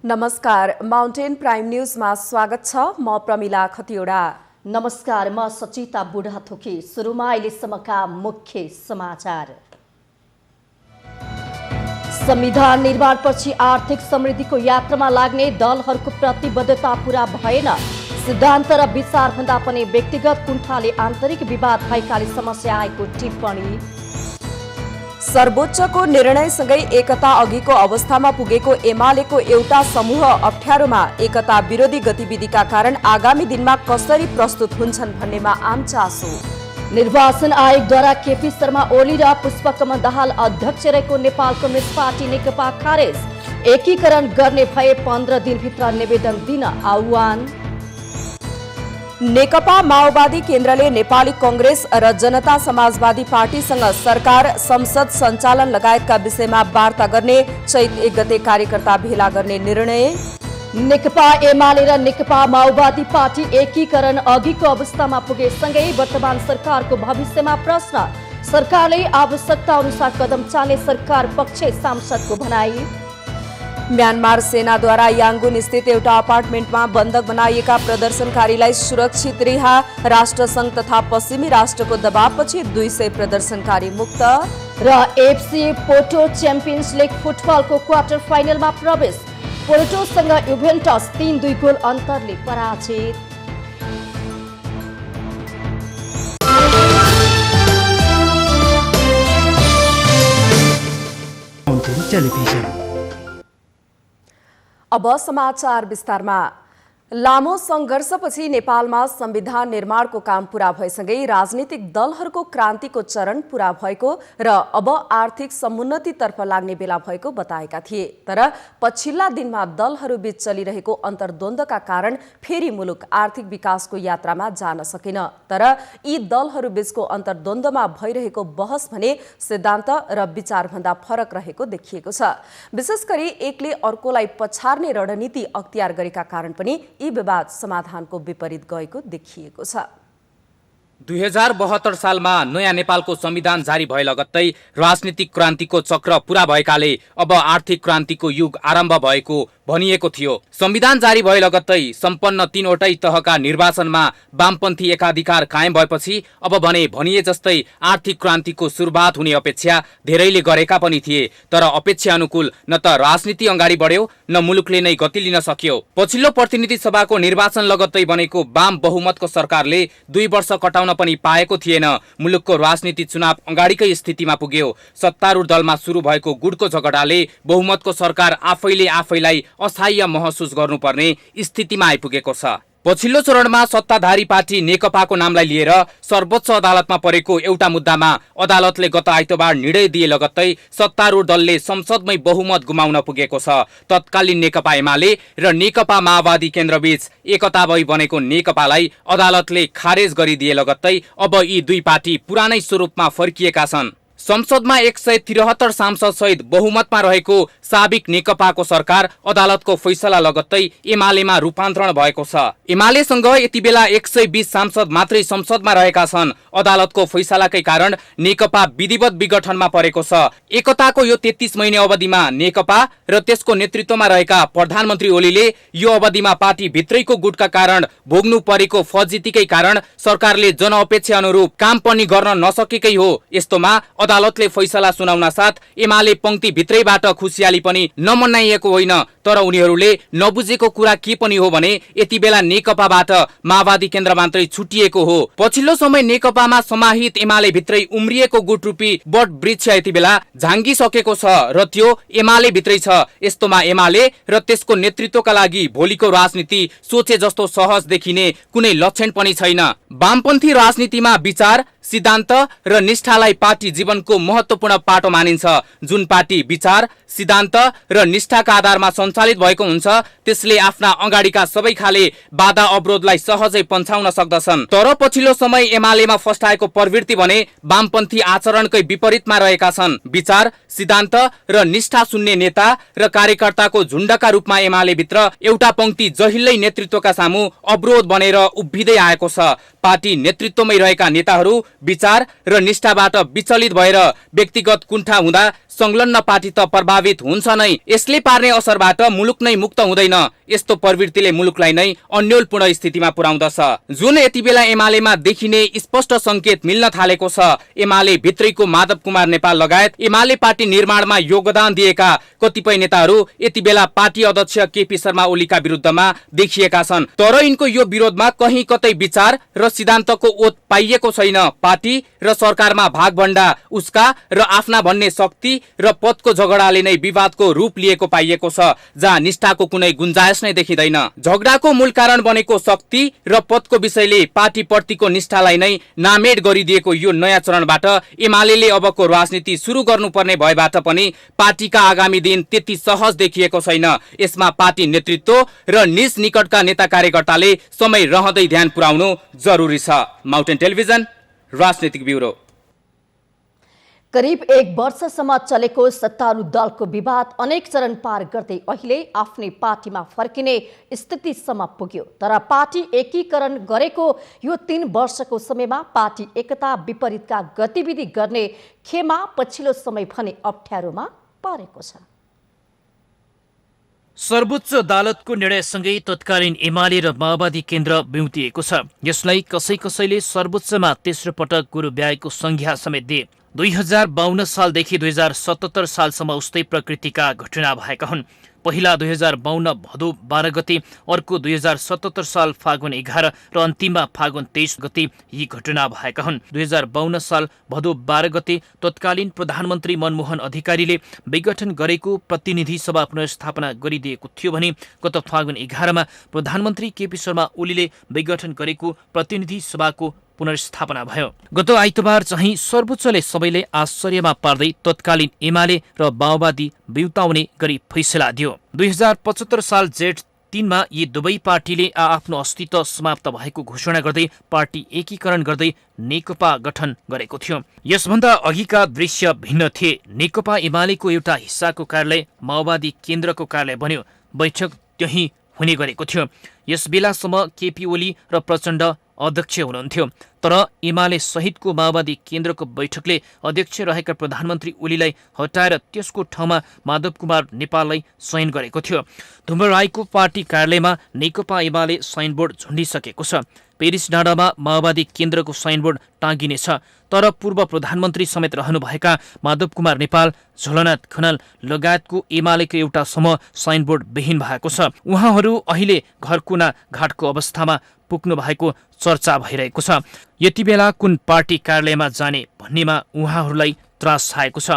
नमस्कार, mountain prime न्यूजमा स्वागत छ। म प्रमिला खतिवडा। नमस्कार, म सचिता बुढाथोकी। सुरुमा अहिलेसम्मका मुख्य समाचार। संविधान निर्माणपछि आर्थिक समृद्धिको यात्रामा लाग्ने दलहरूको प्रतिबद्धता पूरा भएन। सिद्धान्त र विचारभन्दा पनि व्यक्तिगत कुण्ठाले आन्तरिक विवाद भएकाले समस्या आएको टिप्पणी। सर्वोच्चको निर्णयसँगै एकता अघिको अवस्थामा पुगेको एमालेको एउटा समूह अप्ठ्यारोमा। एकता विरोधी गतिविधिका कारण आगामी दिनमा कसरी प्रस्तुत हुन्छन् भन्नेमा आम चासो। निर्वाचन आयोगद्वारा केपी शर्मा ओली र पुष्पकमल दाहाल अध्यक्ष रहेको नेपाल कम्युनिस्ट पार्टी नेकपा खारेज। एकीकरण गर्ने भए 15 दिनभित्र निवेदन दिन आह्वान। नेकपा माओवादी केन्द्रले नेपाली कांग्रेस र जनता समाजवादी पार्टीसँग सरकार, संसद सञ्चालन लगायतका विषयमा वार्ता गर्ने। चैत 1 गते कार्यकर्ता भेला गर्ने निर्णय। नेकपा एमाले र नेकपा माओवादी पार्टी एकीकरण अघिको अवस्थामा पुगेसँगै वर्तमान सरकारको भविष्यमा प्रश्न। सरकारले आवश्यकता अनुसार कदम चाल्ने सरकार पक्ष सांसदको भनाई। म्यानमार सेनाद्वारा याङ्गुन स्थित एउटा अपार्टमेन्टमा बन्धक बनाइएका प्रदर्शनकारीलाई सुरक्षित रिहा। राष्ट्रसङ्घ तथा पश्चिमी राष्ट्रको दबावपछि 200 प्रदर्शनकारी मुक्त। र एफसी पोर्टो च्याम्पियन्स लिग फुटबलको क्वार्टर फाइनलमा प्रवेश। पोर्टोसँग युभेन्टस 3-2 गोल अन्तरले पराजित। अब समाचार विस्तारमा। लामो संघर्षपछि नेपालमा संविधान निर्माणको काम पूरा भएसँगै राजनीतिक दलहरूको क्रान्तिको चरण पूरा भएको र अब आर्थिक समुन्नतितर्फ लाग्ने बेला भएको बताएका थिए। तर पछिल्ला दिनमा दलहरूबीच चलिरहेको अन्तर्द्वन्द्वका कारण फेरि मुलुक आर्थिक विकासको यात्रामा जान सकेन। तर यी दलहरूबीचको अन्तर्द्वन्द्वमा भइरहेको बहस भने सिद्धान्त र विचारभन्दा फरक रहेको देखिएको छ। विशेष गरी एकले अर्कोलाई पछार्ने रणनीति अख्तियार गरेका कारण पनि यी विवाद समाधानको विपरीत गएको देखिएको छ। 2072 सालमा नयाँ नेपालको संविधान जारी भए लगत्तै राजनीतिक क्रान्तिको चक्र पूरा भएकाले अब आर्थिक क्रान्तिको युग आरम्भ भएको भनिएको थियो। संविधान जारी भए लगत्तै सम्पन्न 3वटै तहका निर्वाचनमा वामपन्थी एकाधिकार कायम भएपछि अब भने भनिए जस्तै आर्थिक क्रान्तिको सुरुवात हुने अपेक्षा धेरैले गरेका पनि थिए। तर अपेक्षा अनुकूल न त राजनीति अगाडि बढ्यो न मुलुकले नै गति लिन सक्यो। पछिल्लो प्रतिनिधि सभाको निर्वाचन लगत्तै बनेको वाम बहुमतको सरकारले 2 वर्ष कटाउन पनि पाएको थिएन। मुलुकको राजनीति चुनाव अगाडिकै स्थितिमा पुग्यो। सत्तारूढ दलमा सुरु भएको गुटको झगडाले बहुमतको सरकार आफैलाई अस्थायी महसुस गर्नुपर्ने स्थितिमा आइपुगेको छ। पछिल्लो चरणमा सत्ताधारी पार्टी नेकपाको नामलाई लिएर सर्वोच्च अदालतमा परेको एउटा मुद्दामा अदालतले गत आइतबार निर्णय दिए लगत्तै सत्तारूढ दलले संसदमै बहुमत गुमाउन पुगेको छ। तत्कालीन नेकपा एमाले र नेकपा माओवादी केन्द्रबीच एकता भई बनेको नेकपालाई अदालतले खारेज गरिदिए लगत्तै अब यी दुई पार्टी पुरानै स्वरूपमा फर्किएका छन्। संसदमा 173 सांसद सहित बहुमतमा रहेको साबिक नेकपाको सरकार अदालतको फैसला लगत्तै एमालेमा रूपान्तरण भएको छ। एमालेसँग यति बेला 120 सांसद मात्रै संसदमा रहेका छन्। अदालतको फैसलाकै कारण नेकपा विधिवत विघटनमा परेको छ। एकताको यो 33 महिने अवधिमा नेकपा र त्यसको नेतृत्वमा रहेका प्रधानमन्त्री ओलीले यो अवधिमा पार्टी भित्रैको गुटका कारण भोग्नु परेको फजितीकै कारण सरकारले जनअपेक्षा अनुरूप काम पनि गर्न नसकेकै हो। यस्तोमा अदालतले फैसला सुनाउन साथ एमाले पंक्ति भित्रैबाट खुसियाली पनि नमनाइएको होइन। तर उनीहरूले नबुझेको कुरा के पनि हो भने यति बेला नेकपाबाट माओवादी केन्द्र मात्रै छुटिएको हो। पछिल्लो समय नेकपामा समाहित एमाले भित्रै उम्रिएको गुटरूपी बट वृक्ष यति बेला झाङ्गिसकेको छ र त्यो एमाले भित्रै छ। यस्तोमा एमाले र त्यसको नेतृत्वका लागि भोलिको राजनीति सोचे जस्तो सहज देखिने कुनै लक्षण पनि छैन। वामपन्थी राजनीतिमा विचार, सिद्धान्त र निष्ठालाई पार्टी जीवनको महत्वपूर्ण पाटो मानिन्छ। जुन पार्टी विचार, सिद्धान्त र निष्ठाका आधारमा सञ्चालित भएको हुन्छ त्यसले आफ्ना अगाडिका सबै खाले बाधा अवरोधलाई सहजै पन्छाउन सक्दछन्। तर पछिल्लो समय एमालेमा फस्टाएको प्रवृत्ति भने वामपन्थी आचरणकै विपरीतमा रहेका छन्। विचार, सिद्धान्त र निष्ठा सुन्ने नेता र कार्यकर्ताको झुण्डका रूपमा एमाले भित्र एउटा पंक्ति जहिल्यै नेतृत्वका सामु अवरोध बनेर उभिँदै आएको छ। पार्टी नेतृत्वमै रहेका नेताहरू विचार र निष्ठाबाट विचलित भएर व्यक्तिगत कुण्ठा हुँदा संलग्न पार्टी त प्रभावित प्रभावित हुन्छ नै। यसले पार्ने असरबाट मुलुक नै मुक्त हुँदैन। यस्तो प्रवृत्तिले मुलुकलाई नै अन्योलपूर्ण स्थितिमा पुर्याउँदछ, जुन यति बेला एमालेमा देखिने स्पष्ट संकेत मिल्न थालेको छ। एमाले भित्रैको माधव कुमार नेपाल लगायत एमाले पार्टी निर्माणमा योगदान दिएका कतिपय नेताहरू यति बेला पार्टी अध्यक्ष केपी शर्मा ओलीका विरुद्धमा देखिएका छन्। तर यिनको यो विरोधमा कहीँ कतै विचार र सिद्धान्तको ओत पाइएको छैन। पार्टी र सरकारमा भागभण्डा, उसका र आफ्ना भन्ने शक्ति र पदको झगडाले नै विवादको रूप लिएको पाइएको छ, जहाँ निष्ठाको कुनै गुन्जायस नै देखिँदैन। झगडाको मूल कारण बनेको शक्ति र पदको विषयले पार्टी प्रतिको निष्ठालाई नै नामेड गरिदिएको यो नयाँ चरणबाट एमाले अबको राजनीति सुरु गर्नुपर्ने भएबाट पनि पार्टीका आगामी दिन त्यति सहज देखिएको छैन। यसमा पार्टी नेतृत्व र निज निकटका नेता कार्यकर्ताले समय रहँदै ध्यान पुर्याउनु जरुरी छ। माउन्टेन टेलिभिजन राजनीतिक ब्युरो। करिब 1 वर्षसम्म चलेको सत्तारूढ़ दलको विवाद अनेक चरण पार गर्दै अहिले आफ्नै पार्टीमा फर्किने स्थितिसम्म पुग्यो। तर पार्टी एकीकरण गरेको यो 3 वर्षको समयमा पार्टी एकता विपरीतका गतिविधि गर्ने खेमा पछिल्लो समय भने अप्ठ्यारोमा परेको छ। सर्वोच्च अदालतको निर्णयसँगै तत्कालीन एमाले र माओवादी केन्द्र बिउतिएको छ। यसलाई कसैले सर्वोच्चमा तेस्रो पटक गुरु ब्याएको संज्ञा समेत दिए। 2052 सालदेखि 2077 सालसम्म उस्तै प्रकृतिका घटना भएका हुन्। पहिला 2052 भदौ 12 गते, अर्को 2077 साल फागुन 11 र अन्तिममा फागुन 23 गते यी घटना भएका हुन्। 2052 साल भदौ 12 गते तत्कालीन प्रधानमन्त्री मनमोहन अधिकारीले विघटन गरेको प्रतिनिधि सभा पुनर्स्थापना गरिदिएको थियो भने गत फागुन 11 मा प्रधानमन्त्री केपी शर्मा ओलीले विघटन गरेको प्रतिनिधि सभाको पुनर्स्थापना भयो। गत आइतबार चाहिँ सर्वोच्चले सबैले आश्चर्यमा पार्दै तत्कालीन एमाले र माओवादी बिउताउने गरी फैसला दियो। 2075 साल जेठ 3 मा यी दुवै पार्टीले आफ्नो अस्तित्व समाप्त भएको घोषणा गर्दै पार्टी एकीकरण गर्दै नेकपा गठन गरेको थियो। यसभन्दा अघिका दृश्य भिन्न थिए। नेकपा एमालेको एउटा हिस्साको कार्यालय माओवादी केन्द्रको कार्यालय बन्यो। बैठक त्यही हुने गरेको थियो। यस बेलासम्म केपी ओली र प्रचण्ड अध्यक्ष हुनुहुन्थ्यो। तर एमाले सहितको माओवादी केन्द्रको बैठकले अध्यक्ष रहेका प्रधानमन्त्री ओलीलाई हटाएर त्यसको ठाउँमा माधव कुमार नेपाललाई चयन गरेको थियो। धुम्बर राईको पार्टी कार्यालयमा नेकपा एमाले साइनबोर्ड झुन्डिसकेको छ। पेरिस डाँडामा माओवादी केन्द्रको साइनबोर्ड टाँगिनेछ। तर पूर्व प्रधानमन्त्री समेत रहनुभएका माधव कुमार नेपाल, झोलनाथ खनाल लगायतको एमालेको एउटा समूह साइनबोर्ड विहीन भएको छ। उहाँहरू अहिले घरकुना घाटको अवस्थामा पुग्नु भएको चर्चा भइरहेको छ। यति बेला कुन पार्टी कार्यालयमा जाने भन्नेमा उहाँहरूलाई त्रास छाएको छ।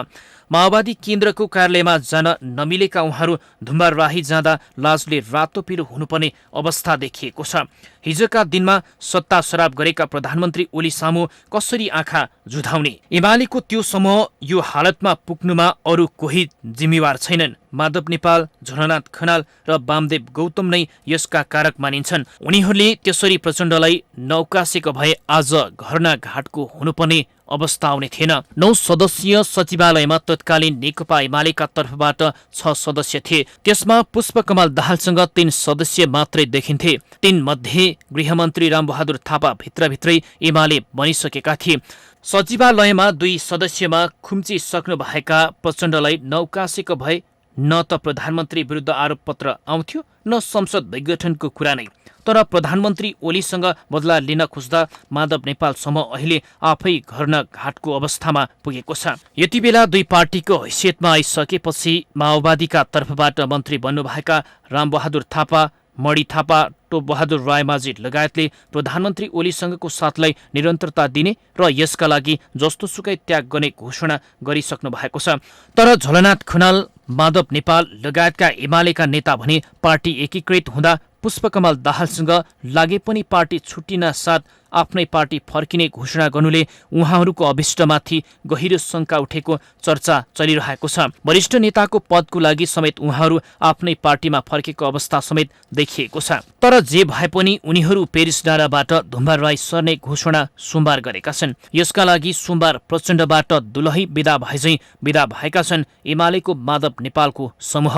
माओवादी केन्द्रको कार्यालयमा जान नमिलेका उहाँहरू धुम्बाराही जाँदा लाजले रातो पिरो हुनुपर्ने अवस्था देखिएको छ। हिजोका दिनमा सत्ता सराप गरेका प्रधानमन्त्री ओली सामु कसरी आँखा जुधाउने? एमालेको त्यो समूह यो हालतमा पुग्नुमा अरू कोही जिम्मेवार छैनन्। माधव नेपाल, झोलनाथ खनाल र वामदेव गौतम नै यसका कारक मानिन्छन्। उनीहरूले त्यसरी प्रचण्डलाई नौकासेको भए आज घरना घाटको हुनुपर्ने अवस्था आउने थिएन। 9 सदस्यीय सचिवालयमा तत्कालीन नेकपा एमालेका तर्फबाट 6 सदस्य थिए। त्यसमा पुष्पकमल दाहालसँग 3 सदस्य मात्रै देखिन्थे। 3 मध्ये गृहमन्त्री रामबहादुर थापा भित्रभित्रै एमाले बनिसकेका थिए। सचिवालयमा 2 सदस्यमा खुम्चिसक्नु भएका प्रचण्डलाई नौकासेको भए न त प्रधानमन्त्री विरुद्ध आरोप पत्र आउँथ्यो न संसद विघटनको कुरा नै। तर प्रधानमन्त्री ओलीसँग बदला लिन खोज्दा माधव नेपाल समूह अहिले आफै घरना घाटको अवस्थामा पुगेको छ। यति बेला 2 पार्टीको हैसियतमा आइसकेपछि माओवादीका तर्फबाट मन्त्री बन्नुभएका रामबहादुर थापा, मणि थापा, टोपबहादुर रायमाझी लगायतले प्रधानमन्त्री ओलीसँगको साथलाई निरन्तरता दिने र यसका लागि जस्तोसुकै त्याग गर्ने घोषणा गरिसक्नु भएको छ। तर झोलनाथ खनाल, माधव नेपाल लगायतका एमालेका नेता भने पार्टी एकीकृत हुँदा पुष्पकमल दाहालसँग लागे पनि पार्टी छुट्टिन साथ आफ्नै पार्टी फर्किने घोषणा गर्नुले उहाँहरूको अभिष्टमाथि गहिरो शङ्का उठेको चर्चा चलिरहेको छ। वरिष्ठ नेताको पदको लागि समेत उहाँहरू आफ्नै पार्टीमा फर्केको अवस्था समेत देखिएको छ। तर जे भए पनि उनीहरू पेरिस डाँडाबाट धुम्बाराई सर्ने घोषणा सोमबार गरेका छन्। यसका लागि सोमबार प्रचण्डबाट दुलही विदा भएझै विदा भएका छन् एमालेको माधव नेपालको समूह।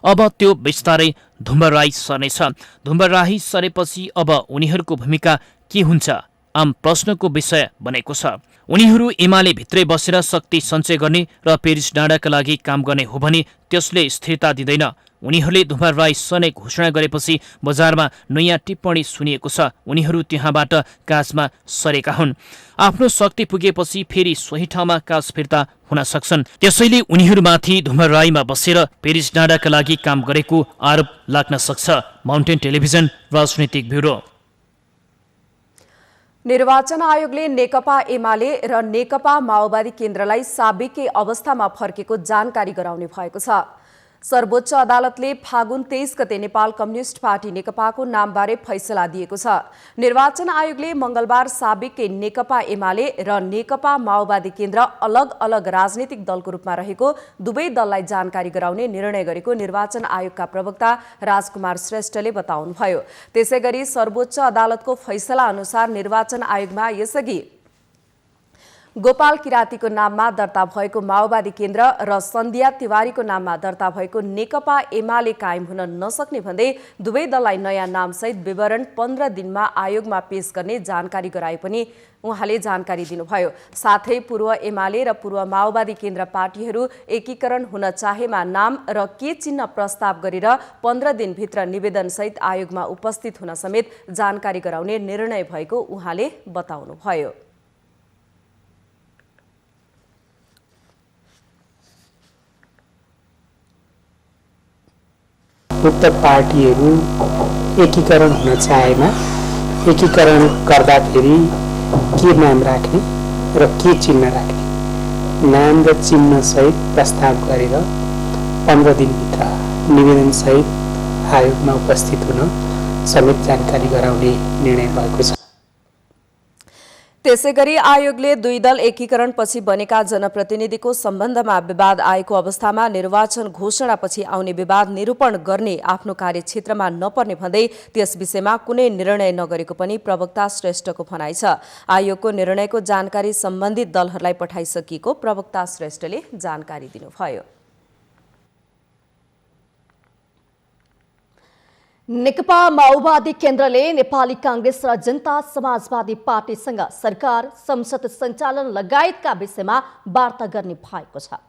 अब त्यो बिस्तारै धुम्बाराई सर्नेछ। धुम्बाराही सरेपछि अब उनीहरूको भूमिका के हुन्छ? आम प्रश्नको विषय बनेको छ। उनीहरू एमाले भित्रै बसेर शक्ति सञ्चय गर्ने र पेरिस डाँडाका लागि काम गर्ने हो भने त्यसले स्थिरता दिँदैन। उनीहरूले धुमर राई सनै घोषणा गरेपछि बजारमा नयाँ टिप्पणी सुनिएको छ। उनीहरू त्यहाँबाट काजमा सरेका हुन्। आफ्नो शक्ति पुगेपछि फेरि सोही ठाउँमा काज फिर्ता हुन सक्छन्। त्यसैले उनीहरूमाथि धुमर राईमा बसेर पेरिस डाँडाका लागि काम गरेको आरोप लाग्न सक्छ। माउन्टेन टेलिभिजन राजनीतिक ब्युरो। निर्वाचन आयोगले नेकपा एमाले र नेकपा माओवादी केन्द्रलाई साबिकै अवस्थामा फर्केको जानकारी गराउने भएको छ। सर्वोच्च अदालतले फागुन 23 गते नेपाल कम्युनिस्ट पार्टी नेकपाको नामबारे फैसला दिएको छ। निर्वाचन आयोगले मंगलबार साबिकै नेकपा एमाले र नेकपा माओवादी केन्द्र अलग अलग राजनीतिक दलको रूपमा रहेको दुवै दललाई जानकारी गराउने निर्णय गरेको निर्वाचन आयोगका प्रवक्ता राजकुमार श्रेष्ठले बताउनुभयो। त्यसैगरी सर्वोच्च अदालतको फैसला अनुसार निर्वाचन आयोगमा यसअघि गोपाल किरातीको नाममा दर्ता भएको माओवादी केन्द्र र सन्ध्या तिवारीको नाममा दर्ता भएको नेकपा एमाले कायम हुन नसक्ने भन्दै दुवै दललाई नयाँ नामसहित विवरण 15 दिनमा आयोगमा पेश गर्ने जानकारी गराए पनि उहाँले जानकारी दिनुभयो। साथै पूर्व एमाले र पूर्व माओवादी केन्द्र पार्टीहरू एकीकरण हुन चाहेमा नाम र के चिन्ह प्रस्ताव गरेर 15 दिनभित्र निवेदनसहित आयोगमा उपस्थित हुन समेत जानकारी गराउने निर्णय भएको उहाँले बताउनुभयो। उक्त पार्टीहरू एकीकरण हुन चाहेमा एकीकरण गर्दाखेरि के नाम राख्ने र के चिन्ह राख्ने नाम र चिन्ह सहित प्रस्ताव गरेर 15 दिनभित्र निवेदनसहित आयोगमा उपस्थित हुन समेत जानकारी गराउने निर्णय भएको छ। त्यसैगरी आयोगले दुई दल एकीकरणपछि बनेका जनप्रतिनिधिको सम्बन्धमा विवाद आएको अवस्थामा निर्वाचन घोषणापछि आउने विवाद निरूपण गर्ने आफ्नो कार्यक्षेत्रमा नपर्ने भन्दै त्यस विषयमा कुनै निर्णय नगरेको पनि प्रवक्ता श्रेष्ठको भनाइ छ। आयोगको निर्णयको जानकारी सम्बन्धित दलहरूलाई पठाइसकिएको प्रवक्ता श्रेष्ठले जानकारी दिनुभयो। नेकपा माओवादी केन्द्रले नेपाली कांग्रेस र जनता समाजवादी पार्टीसँग सरकार, संसद सञ्चालन लगायतका विषयमा वार्ता गर्ने भएको छ।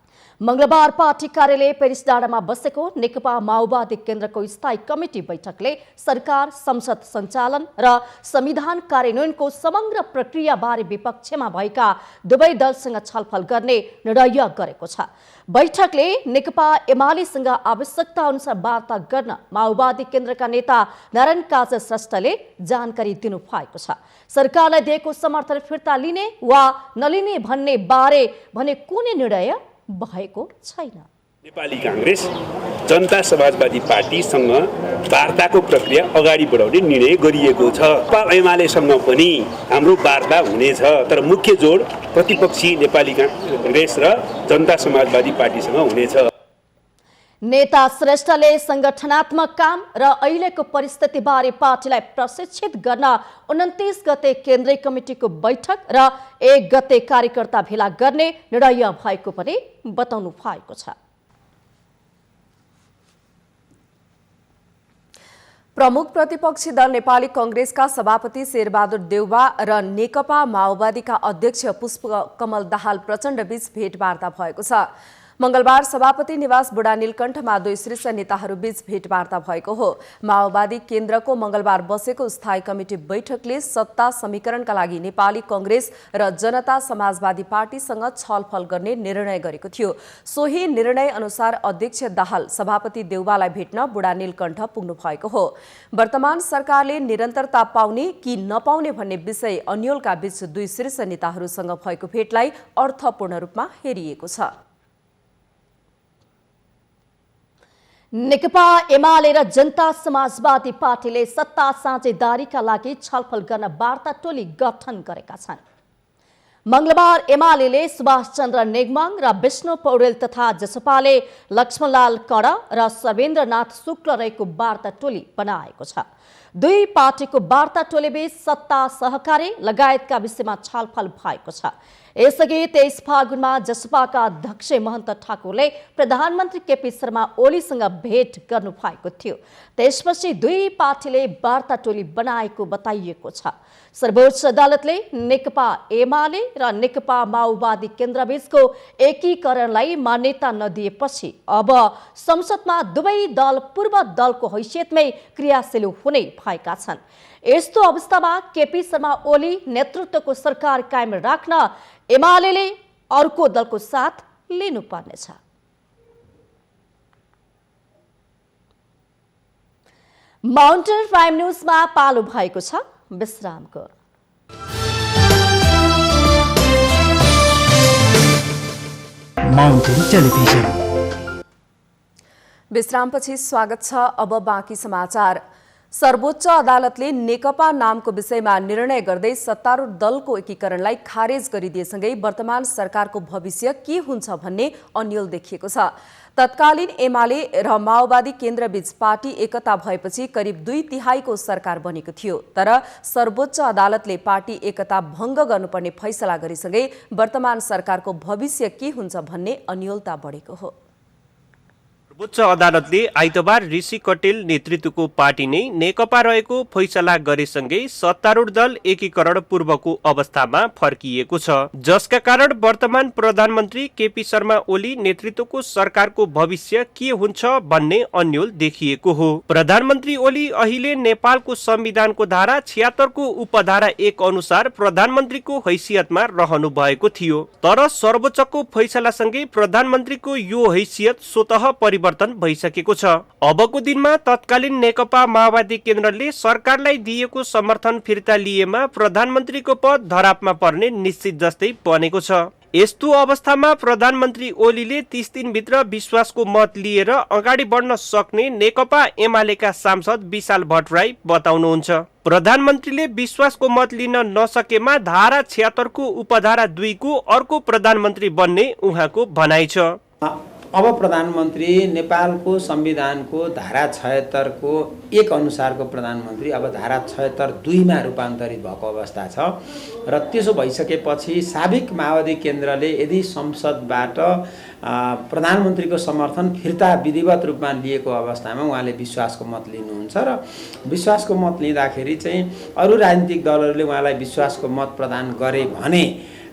मंगलबार पार्टी कार्यालय पेरिस डाँडामा बसेको नेकपा माओवादी केन्द्रको स्थायी कमिटी बैठकले सरकार, संसद सञ्चालन र संविधान कार्यान्वयनको समग्र प्रक्रियाबारे विपक्षमा भएका दुवै दलसँग छलफल गर्ने निर्णय गरेको छ। बैठकले नेकपा एमालेसँग आवश्यकता अनुसार वार्ता गर्न माओवादी केन्द्रका नेता नारायण काजी श्रेष्ठले जानकारी दिनुभएको छ। सरकारलाई दिएको समर्थन फिर्ता लिने वा नलिने भन्ने बारे भने कुनै निर्णय भएको छैन। नेपाली कांग्रेस जनता समाजवादी पार्टीसँग वार्ताको प्रक्रिया अगाडि बढाउने निर्णय गरिएको छ। एमालेसँग पनि हाम्रो वार्ता हुनेछ, तर मुख्य जोड प्रतिपक्षी नेपाली कांग्रेस र जनता समाजवादी पार्टीसँग हुनेछ। नेता श्रेष्ठले संगठनात्मक काम र अहिलेको परिस्थितिबारे पार्टीलाई प्रशिक्षित गर्न 29 गते केन्द्रीय कमिटीको बैठक र 1 गते कार्यकर्ता भेला गर्ने निर्णय भएको पनि बताउनु भएको छ। प्रमुख प्रतिपक्षी दल नेपाली कांग्रेसका सभापति शेरबहादुर देउवा र नेकपा माओवादीका अध्यक्ष पुष्पकमल दाहाल प्रचण्ड बीच भेटवार्ता भएको छ। मंगलबार सभापति निवास बुढा नीलकण्ठमा दुई शीर्ष नेताहरू बीच भेटवार्ता भएको हो। माओवादी केन्द्रको मंगलबार बसेको स्थायी कमिटी बैठकले सत्ता समीकरणका लागि नेपाली कांग्रेस र जनता समाजवादी पार्टीसँग छलफल गर्ने निर्णय गरेको थियो। सोही निर्णय अनुसार अध्यक्ष दाहाल सभापति देउवालाई भेट्न बुढा नीलकण्ठ पुग्नु भएको हो। वर्तमान सरकारले निरन्तरता पाउने कि नपाउने भन्ने विषय अन्योलका बीच दुई शीर्ष नेताहरूसँग भएको भेटलाई अर्थपूर्ण रूपमा हेरिएको छ। नेकपा एमाले र जनता समाजवादी पार्टीले सत्ता साझेदारीका लागि छलफल गर्न वार्ता टोली गठन गरेका छन्। मंगलबार एमाले सुभाष चन्द्र नेगमाङ र विष्णु पौडेल तथा जसपाले लक्ष्मणलाल कर्ण र सर्वेन्द्रनाथ शुक्ल रहेको वार्ता टोली बनाएको छ। दुई पार्टीको वार्ता टोलीबीच सत्ता सहकारी लगायतका विषयमा छलफल भएको छ। यसअघि 23 फागुनमा जसपाका अध्यक्ष महन्त ठाकुरले प्रधानमन्त्री केपी शर्मा ओलीसँग भेट गर्नुभएको थियो। त्यसपछि दुई पार्टीले वार्ता टोली बनाएको बताइएको छ। सर्वोच्च अदालतले नेकपा एमाले र नेकपा माओवादी केन्द्रबीचको एकीकरणलाई मान्यता नदिएपछि अब संसदमा दुवै दल पूर्व दलको हैसियतमै क्रियाशील हुने भएका छन्। यस्तो अवस्थामा केपी शर्मा ओली नेतृत्वको सरकार कायम राख्न एमाले अर्को दलको साथ लिनुपर्नेछ। माउन्टेन प्राइम न्यूजमा पालो भएको छ विश्रामको। Mountain television. विश्रामपछि स्वागत छ। अब बाँकी समाचार। सर्वोच्च अदालतले नेकपा नामको विषयमा निर्णय गर्दै सत्तारूढ दलको एकीकरणलाई खारेज गरिदिएसँगै वर्तमान सरकारको भविष्य के हुन्छ भन्ने अन्यल देखिएको छ। तत्कालीन एमाले र माओवादी केन्द्रबीच पार्टी एकता भएपछि करिब 2/3 को सरकार बनेको थियो। तर सर्वोच्च अदालतले पार्टी एकता भङ्ग गर्नुपर्ने फैसला गरेसँगै वर्तमान सरकारको भविष्य के हुन्छ भन्ने अन्यलता बढेको हो। सर्वोच्च अदालतले आइतबार ऋषि कटेल नेतृत्वको पार्टी नै नेकपा रहेको फैसला गरेसँगै सत्तारूढ दल एकीकरण पूर्वको अवस्थामा फर्किएको छ, जसका कारण वर्तमान प्रधानमन्त्री केपी शर्मा ओली नेतृत्वको सरकारको भविष्य के हुन्छ भन्ने अन्यल देखिएको हो। प्रधानमन्त्री ओली अहिले नेपालको संविधानको धारा 76 को उपधारा 1 अनुसार प्रधानमन्त्रीको हैसियतमा रहनु भएको थियो। तर सर्वोच्चको फैसलासँगै प्रधानमन्त्रीको यो हैसियत स्वतः परिवर्तन भइसकेको छ। अबको दिनमा तत्कालीन नेकपा माओवादी केन्द्रले सरकारलाई दिएको समर्थन फिर्ता लिएमा प्रधानमन्त्रीको पद धरापमा पर्ने निश्चित जस्तै बनेको छ। यस्तो अवस्थामा प्रधानमन्त्री ओलीले 30 दिनभित्र विश्वासको मत लिएर अगाडि बढ्न सक्ने नेकपा एमालेका सांसद विशाल भट्टराई बताउनुहुन्छ। प्रधानमन्त्रीले विश्वासको मत लिन नसकेमा धारा 76 को उपधारा 2 को अर्को प्रधानमन्त्री बन्ने उहाँको भनाइ छ। अब प्रधानमन्त्री नेपालको संविधानको धारा 76 को 1 अनुसारको प्रधानमन्त्री अब धारा 76 2 मा रूपान्तरित भएको अवस्था छ र त्यसो भइसकेपछि साबिक माओवादी केन्द्रले यदि संसदबाट प्रधानमन्त्रीको समर्थन फिर्ता विधिवत रूपमा लिएको अवस्थामा उहाँले विश्वासको मत लिनुहुन्छ र विश्वासको मत लिँदाखेरि चाहिँ अरू राजनीतिक दलहरूले उहाँलाई विश्वासको मत प्रदान गरे भने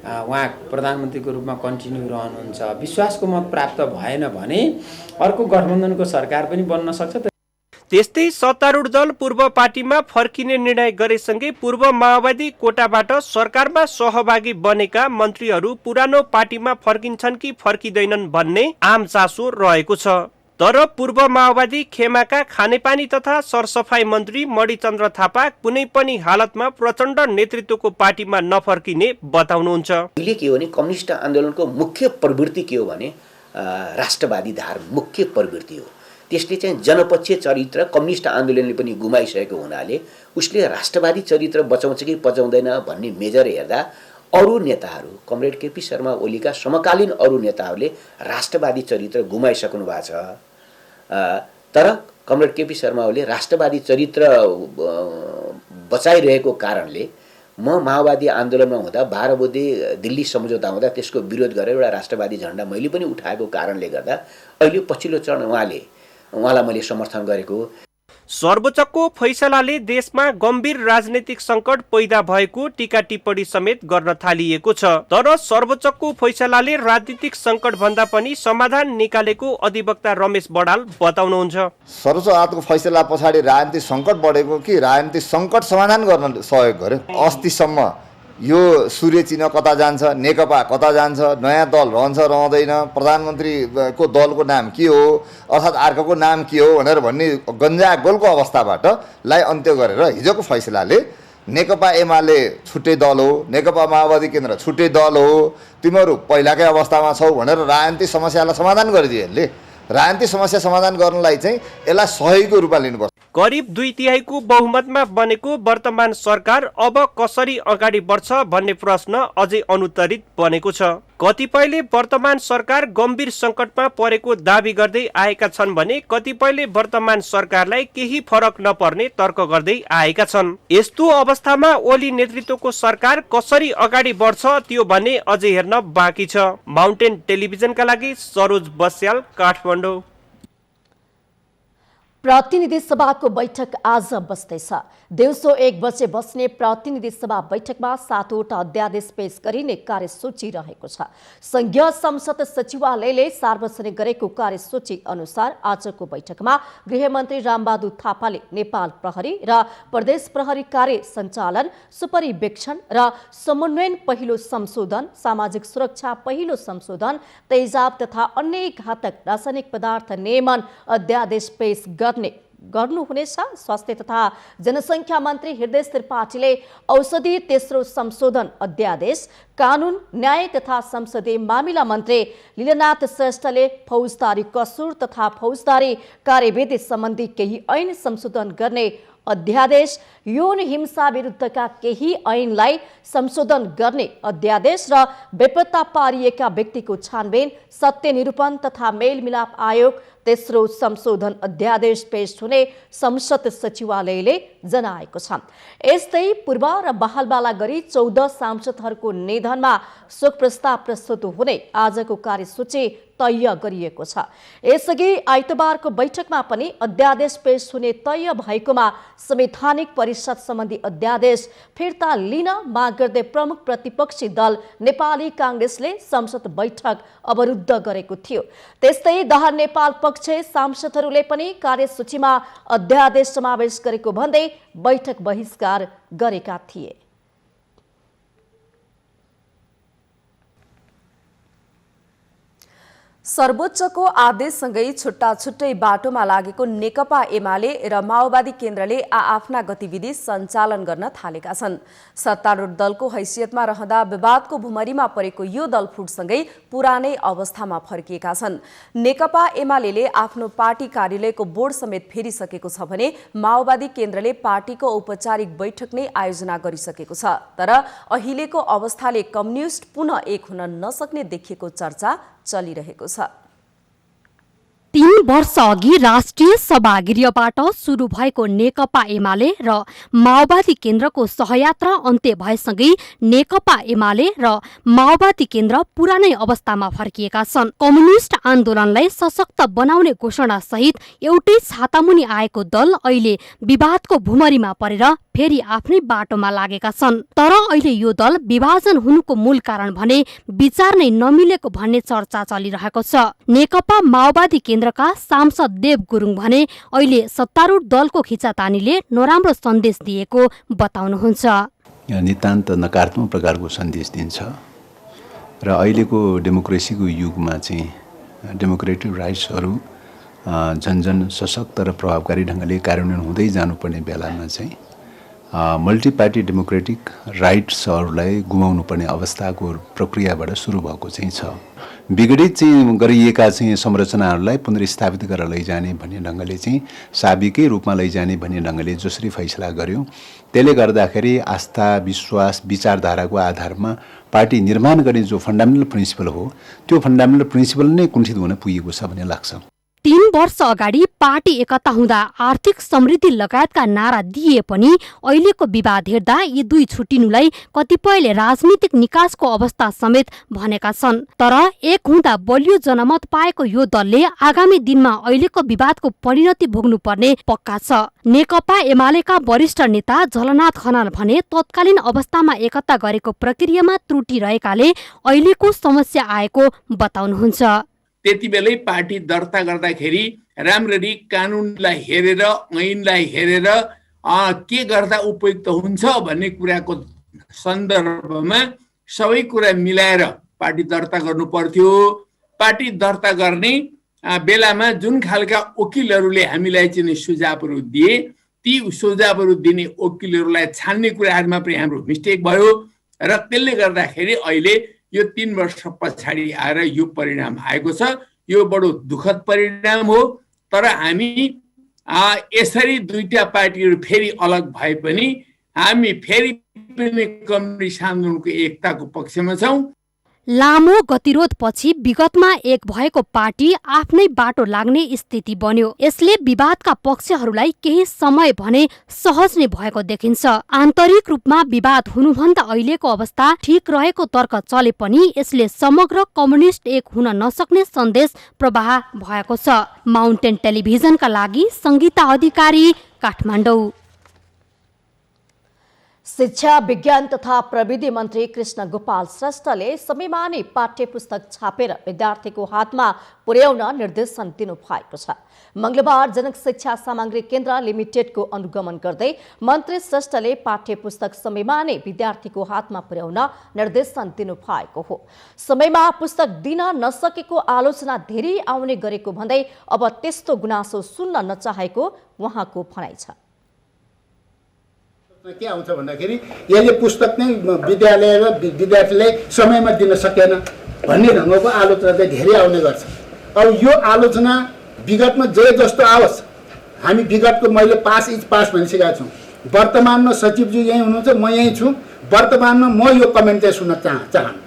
उहाँ प्रधानमन्त्रीको रूपमा कन्टिन्यू रहनुहुन्छ। विश्वासको मत प्राप्त भएन भने अर्को गठबन्धनको सरकार पनि बन्न सक्छ। त्यस्तै सत्तारूढ दल पूर्व पार्टीमा फर्किने निर्णय गरेसँगै पूर्व माओवादी कोटाबाट सरकारमा सहभागी बनेका मन्त्रीहरू पुरानो पार्टीमा फर्किन्छन् कि फर्किँदैनन् भन्ने आम चासो रहेको छ। तर पूर्व माओवादी खेमाका खानेपानी तथा सरसफाई मन्त्री मणिचन्द्र थापा कुनै पनि हालतमा प्रचण्ड नेतृत्वको पार्टीमा नफर्किने बताउनुहुन्छ। अहिले के हो भने कम्युनिस्ट आन्दोलनको मुख्य प्रवृत्ति के हो भने राष्ट्रवादी धार मुख्य प्रवृत्ति हो। त्यसले चाहिँ जनपक्षीय चरित्र कम्युनिस्ट आन्दोलनले पनि गुमाइसकेको हुनाले उसले राष्ट्रवादी चरित्र बचाउँछ कि बचाउँदैन भन्ने मेजर हेर्दा अरू नेताहरू कमरेड केपी शर्मा ओलीका समकालीन अरू नेताहरूले राष्ट्रवादी चरित्र गुमाइसक्नु भएको छ। तर कमरेड केपी शर्मा ओलीले राष्ट्रवादी चरित्र बचाइरहेको कारणले म माओवादी आन्दोलनमा हुँदा 12 बुद्धे दिल्ली सम्झौता हुँदा त्यसको विरोध गरेर एउटा राष्ट्रवादी झण्डा मैले पनि उठाएको कारणले गर्दा अहिले पछिल्लो चरण उहाँलाई मैले समर्थन गरेको। सर्वोच्चको फैसलाले देशमा गम्भीर राजनैतिक संकट पैदा भएको टीका टिप्पणी समेत गर्न थालिएको छ। तर सर्वोच्चको फैसलाले राजनीतिक संकट भन्दा पनि समाधान निकालेको अधिवक्ता रमेश बडाल बताउनुहुन्छ। सर्वोच्च अदालतको फैसला पछाडि राजनीतिक संकट बढेको कि राजनीतिक संकट समाधान गर्न सहयोग गर्यो। अस्तिसम्म यो सूर्य चिन्ह कता जान्छ, नेकपा कता जान्छ, नयाँ दल रहन्छ रहँदैन, प्रधानमन्त्रीको दलको नाम के हो अर्थात् अर्कोको नाम के हो भनेर भन्ने गन्जागोलको अवस्थाबाट लाई अन्त्य गरेर हिजोको फैसलाले नेकपा एमाले छुट्टै दल हो, नेकपा माओवादी केन्द्र छुट्टै दल हो, तिमीहरू पहिलाकै अवस्थामा छौ भनेर राजनीतिक समस्यालाई समाधान गरिदियो। यसले राजनीतिक समस्या समाधान गर्नलाई चाहिँ यसलाई सहयोगको रूपमा लिनुपर्छ। करिब 2/3 बहुमतमा बनेको वर्तमान सरकार अब कसरी अगाडि बढ्छ भन्ने प्रश्न अझै अनुत्तरित बनेको छ। कतिपयले वर्तमान सरकार गम्भीर सङ्कटमा परेको दावी गर्दै आएका छन् भने कतिपयले वर्तमान सरकारलाई केही फरक नपर्ने तर्क गर्दै आएका छन्। यस्तो अवस्थामा ओली नेतृत्वको सरकार कसरी अगाडि बढ्छ त्यो भने अझै हेर्न बाँकी छ। माउन्टेन टेलिभिजनका लागि सरोज बस्याल, काठमाडौँ। प्रतिनिधि सभाको बैठक आज बस्दैछ। दिउँसो 1 बजे बस्ने प्रतिनिधि सभा बैठकमा 7वटा अध्यादेश पेश गरिने कार्यसूची रहेको छ। संघीय संसद सचिवालयले सार्वजनिक गरेको कार्यसूची अनुसार आजको बैठकमा गृहमन्त्री रामबहादुर थापाले नेपाल प्रहरी र प्रदेश प्रहरी कार्य सञ्चालन, सुपरिवेक्षण र समन्वयन पहिलो संशोधन, सामाजिक सुरक्षा पहिलो संशोधन, तेजाब तथा अन्य घातक रासायनिक पदार्थ नियमन अध्यादेश पेश गर्नुहुनेछ। स्वास्थ्य तथा जनसङ्ख्या मन्त्री हृदय त्रिपाठीले औषधि तेस्रो संशोधन अध्यादेश, कानुन, न्याय तथा संसदीय मामिला मन्त्री लीलानाथ श्रेष्ठले फौजदारी कसुर तथा फौजदारी कार्यविधि सम्बन्धी केही ऐन संशोधन गर्ने अध्यादेश, यौन हिंसा विरुद्धका केही ऐनलाई संशोधन गर्ने अध्यादेश र बेपत्ता पारिएका व्यक्तिको छानबिन, सत्य निरूपण तथा मेलमिलाप आयोग तेस्रो संशोधन अध्यादेश पेश हुने संसद सचिवालयले जनाएको छ। यस्तै पूर्व र बहालबाला गरी 14 सांसदहरूको निधनमा शोक प्रस्ताव प्रस्तुत हुने आजको कार्यसूची तय गरिएको छ। यसअघि आइतबारको बैठकमा पनि अध्यादेश पेश हुने तय भएकोमा संवैधानिक परिषद सम्बन्धी अध्यादेश फिर्ता लिन माग गर्दै प्रमुख प्रतिपक्षी दल नेपाली कांग्रेसले संसद बैठक अवरुद्ध गरेको थियो। त्यस्तै दहार नेपाल पक्ष सांसदहरूले पनि कार्यसूचीमा अध्यादेश समावेश गरेको भन्दै बैठक बहिष्कार गरेका थिए। सर्वोच्चको आदेशसँगै छुट्टा छुट्टै बाटोमा लागेको नेकपा एमाले र माओवादी केन्द्रले आआफ्ना गतिविधि सञ्चालन गर्न थालेका छन्। सत्तारूढ दलको हैसियतमा रहँदा विवादको भुमरीमा परेको यो दल फुटसँगै पुरानै अवस्थामा फर्किएका छन्। नेकपा एमाले आफ्नो पार्टी कार्यालयको बोर्ड समेत फेरिसकेको छ भने माओवादी केन्द्रले पार्टीको औपचारिक बैठक नै आयोजना गरिसकेको छ। तर अहिलेको अवस्थाले कम्युनिस्ट पुनः एक हुन नसक्ने देखिएको चर्चा चलिरहेको छ। 3 वर्ष अघि राष्ट्रिय सभागृहबाट सुरु भएको नेकपा एमाले र माओवादी केन्द्रको सहयात्रा अन्त्य भएसँगै नेकपा एमाले र माओवादी केन्द्र पुरानै अवस्थामा फर्किएका छन्। कम्युनिस्ट आन्दोलनलाई सशक्त बनाउने घोषणा सहित एउटै छातामुनि आएको दल अहिले विवादको भुमरीमा परेर फेरि आफ्नै बाटोमा लागेका छन्। तर अहिले यो दल विभाजन हुनुको मूल कारण भने विचार नै नमिलेको भन्ने चर्चा चलिरहेको छ। नेकपा माओवादी केन्द्रका सांसद देव गुरुङ भने अहिले सत्तारूढ दलको खिचातानीले नराम्रो सन्देश दिएको बताउनुहुन्छ। नितान्त नकारात्मक प्रकारको सन्देश दिन्छ र अहिलेको डेमोक्रेसीको युगमा चाहिँ डेमोक्रेटिक राइट्सहरू झन्झन सशक्त र प्रभावकारी ढङ्गले कार्यान्वयन हुँदै जानुपर्ने बेलामा चाहिँ मल्टी पार्टी डेमोक्रेटिक राइट्सहरूलाई गुमाउनु पर्ने अवस्थाको प्रक्रियाबाट सुरु भएको चाहिँ छ। विघटित चाहिँ गरिएका चाहिँ संरचनाहरूलाई पुनर्स्थापित गरेर लैजाने भन्ने ढङ्गले चाहिँ साबिकै रूपमा लैजाने भन्ने ढङ्गले जसरी फैसला गर्यो त्यसले गर्दाखेरि आस्था, विश्वास, विचारधाराको आधारमा पार्टी निर्माण गर्ने जो फन्डामेन्टल प्रिन्सिपल हो त्यो फन्डामेन्टल प्रिन्सिपल नै कुण्ठित हुन पुगेको छ भन्ने लाग्छ। 3 वर्ष अगाडि पार्टी एकता हुँदा आर्थिक समृद्धि लगायतका नारा दिए पनि अहिलेको विवाद हेर्दा यी दुई छुटिनुलाई कतिपयले राजनीतिक निकासको अवस्था समेत भनेका छन्। तर एक हुँदा बलियो जनमत पाएको यो दलले आगामी दिनमा अहिलेको विवादको परिणति भोग्नुपर्ने पक्का छ। नेकपा एमालेका वरिष्ठ नेता झलनाथ खनाल भने तत्कालीन अवस्थामा एकता गरेको प्रक्रियामा त्रुटि रहेकाले अहिलेको समस्या आएको बताउनुहुन्छ। त्यति बेलै पार्टी दर्ता गर्दाखेरि राम्ररी कानुनलाई हेरेर, ऐनलाई हेरेर के गर्दा उपयुक्त हुन्छ भन्ने कुराको सन्दर्भमा सबै कुरा मिलाएर पार्टी दर्ता गर्नु पर्थ्यो। पार्टी दर्ता गर्ने बेलामा जुन खालका वकिलहरूले हामीलाई चाहिँ सुझावहरू दिए ती सुझावहरू दिने वकिलहरूलाई छान्ने कुराहरूमा पनि हाम्रो मिस्टेक भयो र त्यसले गर्दाखेरि अहिले यो 3 वर्ष पछाडि आएर यो परिणाम आएको छ। यो बडो दुःखद परिणाम हो। तर हामी यसरी दुईटा पार्टीहरू फेरि अलग भए पनि हामी फेरि पनि कम्युनिस्ट आन्दोलनको एकताको पक्षमा छौँ। लामो गतिरोधपछि विगतमा एक भएको पार्टी आफ्नै बाटो लाग्ने स्थिति बन्यो। यसले विवादका पक्षहरूलाई केही समय भने सहज नै भएको देखिन्छ। आन्तरिक रूपमा विवाद हुनुभन्दा अहिलेको अवस्था ठिक रहेको तर्क चले पनि यसले समग्र कम्युनिस्ट एक हुन नसक्ने सन्देश प्रवाह भएको छ। माउन्टेन टेलिभिजनका लागि सङ्गीता अधिकारी, काठमाडौँ। शिक्षा, विज्ञान तथा प्रविधि मन्त्री कृष्ण गोपाल श्रेष्ठले समयमा नै पाठ्य पुस्तक छापेर विद्यार्थीको हातमा पुर्याउन निर्देशन दिनुभएको छ। मंगलबार जनक शिक्षा सामग्री केन्द्र लिमिटेडको अनुगमन गर्दै मन्त्री श्रेष्ठले पाठ्य पुस्तक समयमा नै विद्यार्थीको हातमा पुर्याउन निर्देशन दिनुभएको हो। समयमा पुस्तक दिन नसकेको आलोचना धेरै आउने गरेको भन्दै अब त्यस्तो गुनासो सुन्न नचाहेको उहाँको भनाइ छ। के आउँछ भन्दाखेरि यसले पुस्तक नै विद्यालय र विद्यार्थीले समयमा दिन सकेन भन्ने ढङ्गको आलोचना चाहिँ धेरै आउने गर्छ। अब यो आलोचना विगतमा जे जस्तो आओस्, हामी विगतको मैले पास इज पास भनिसकेका छौँ। वर्तमानमा सचिवजी यहीँ हुनुहुन्छ, म यहीँ छु। वर्तमानमा म यो कमेन्ट चाहिँ सुन्न चाहन्न।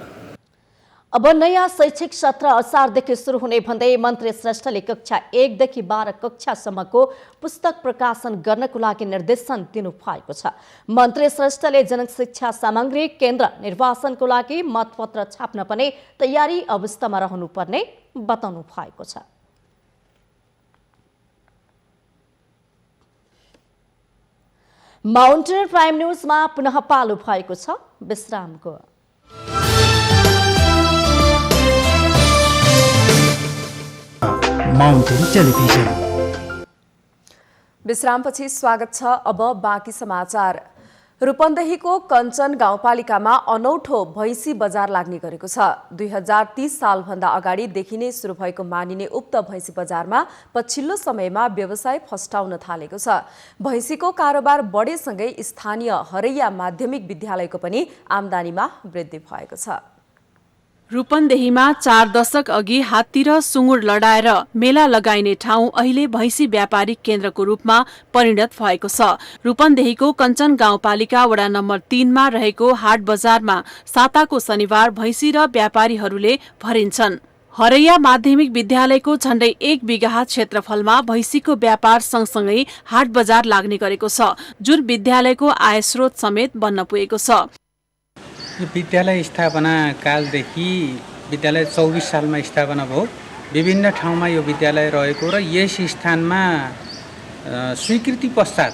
अब नयाँ शैक्षिक सत्र असारदेखि सुरु हुने भन्दै मन्त्री श्रेष्ठले कक्षा 1 देखि 12 कक्षासम्मको पुस्तक प्रकाशन गर्नको लागि निर्देशन दिनुभएको छ। मन्त्री श्रेष्ठले जनक शिक्षा सामग्री केन्द्र निर्वाचनको लागि मतपत्र छाप्न पनि तयारी अवस्थामा रहनुपर्ने बताउनु भएको छ। माउन्टेन प्राइम न्युजमा पुनः पालो भएको छ विश्रामको। Mountain television. विश्रामपछि स्वागत छ। अब बाँकी समाचार। रूपन्देहीको कञ्चन गाउँपालिकामा अनौठो भैँसी बजार लाग्ने गरेको छ। 2030 सालभन्दा अगाडिदेखि नै सुरु भएको मानिने उक्त भैँसी बजारमा पछिल्लो समयमा व्यवसाय फस्टाउन थालेको छ। भैँसीको कारोबार बढेसँगै स्थानीय हरैया माध्यमिक विद्यालयको पनि आम्दानीमा वृद्धि भएको छ। रूपन्देहीमा 4 दशक अघि हात्ती र सुँगुर लडाएर मेला लगाइने ठाउँ अहिले भैँसी व्यापारिक केन्द्रको रूपमा परिणत भएको छ। रूपन्देहीको कञ्चन गाउँपालिका वडा नम्बर 3 मा रहेको हाट बजारमा साताको शनिबार भैँसी र व्यापारीहरूले भरिन्छन्। हरैया माध्यमिक विद्यालयको झण्डै 1 बिघा क्षेत्रफलमा भैँसीको व्यापार सँगसँगै हाट बजार लाग्ने गरेको छ, जुन विद्यालयको आय स्रोत समेत बन्न पुगेको छ। यो विद्यालय स्थापना कालदेखि विद्यालय 24 सालमा स्थापना भयो। विभिन्न ठाउँमा यो विद्यालय रहेको र यस स्थानमा स्वीकृति पश्चात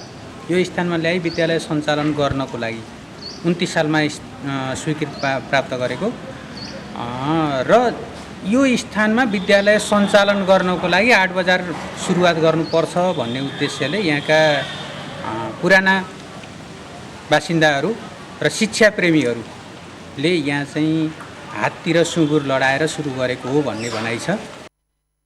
यो स्थानमा ल्याई विद्यालय सञ्चालन गर्नको लागि 29 सालमा स्वीकृति प्राप्त गरेको र यो स्थानमा विद्यालय सञ्चालन गर्नको लागि हाट बजार सुरुवात गर्नुपर्छ भन्ने उद्देश्यले यहाँका पुराना बासिन्दाहरू र शिक्षा प्रेमीहरू ले यहाँ चाहिँ हात्ती र सुँगुर लडाएर सुरु गरेको हो भन्ने भनाइ छ।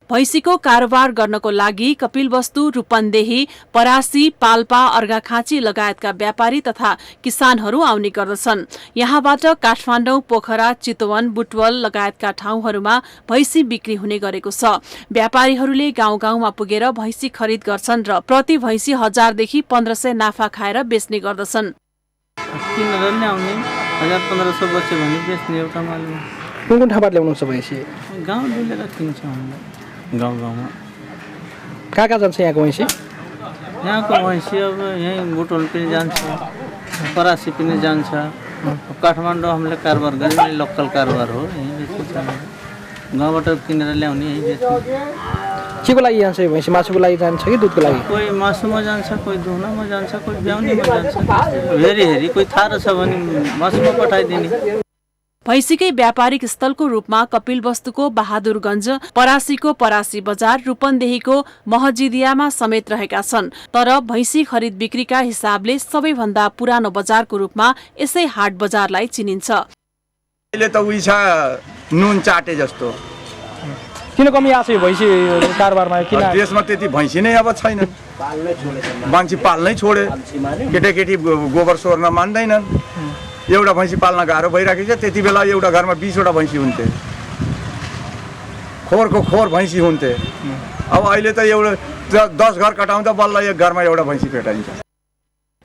भैँसीको कारोबार गर्नको लागि कपिलवस्तु, रूपन्देही, परासी, पाल्पा, अर्घाखाँची लगायतका व्यापारी तथा किसानहरू आउने गर्दछन्। यहाँबाट काठमाडौँ, पोखरा, चितवन, बुटवल लगायतका ठाउँहरूमा भैँसी बिक्री हुने गरेको छ। व्यापारीहरूले गाउँ गाउँमा पुगेर भैँसी खरिद गर्छन् र प्रति भैँसी 1000 देखि 1500 नाफा खाएर बेच्ने गर्दछन्। 1500 बच्चे भने बेच्ने एउटा मालमा। कुन ठाउँबाट ल्याउनुहुन्छ भैँसी? गाउँ डुलेर किन्छ हामीलाई गाउँमा। कहाँ जान्छ यहाँको भैँसी? यहाँको भैँसी अब यहीँ बुटोल पनि जान्छ, परासी पनि जान्छ। काठमाडौँ हामीले कारोबार गर्ने लोकल कारोबार हो, यहीँ बेच्छ। गाउँबाट किनेर ल्याउने यहीँ बेच्छ। केको लागि जान्छ यो भैँसी? मासुको लागि जान्छ कि दुधको लागि? कोही मासुमा जान्छ, कोही दुहुनामा जान्छ, कोही ब्याउनेमा जान्छ। हेरी कोही थाहा छ भने मासुमा पठाइदिने। भैँसीकै व्यापारिक स्थलको रूपमा कपिलवस्तुको बहादुरगञ्ज, परासीको परासी बजार, रूपन्देहीको महजिदियामा समेत रहेका छन्। तर भैँसी खरिद बिक्रीका हिसाबले सबैभन्दा पुरानो बजारको रूपमा यसै हाट बजारलाई चिनिन्छ। अहिले त उही छ नुन चाटे जस्तो। किन कमी आछ यो भैँसी कारोबारमा? किन देशमा त्यति भैँसी नै अब छैन, मान्छे पाल्नै छोडे। केटाकेटी गोबर सोर्न मान्दैनन्। एउटा भैँसी पाल्न गाह्रो भइराखेको छ। त्यति बेला एउटा घरमा 20 वटा भैँसी हुन्थे। खोरको खोर भैँसी हुन्थे। अब अहिले त एउटा 10 घर कटाउँदा बल्ल एक घरमा एउटा भैँसी भेटाइन्छ।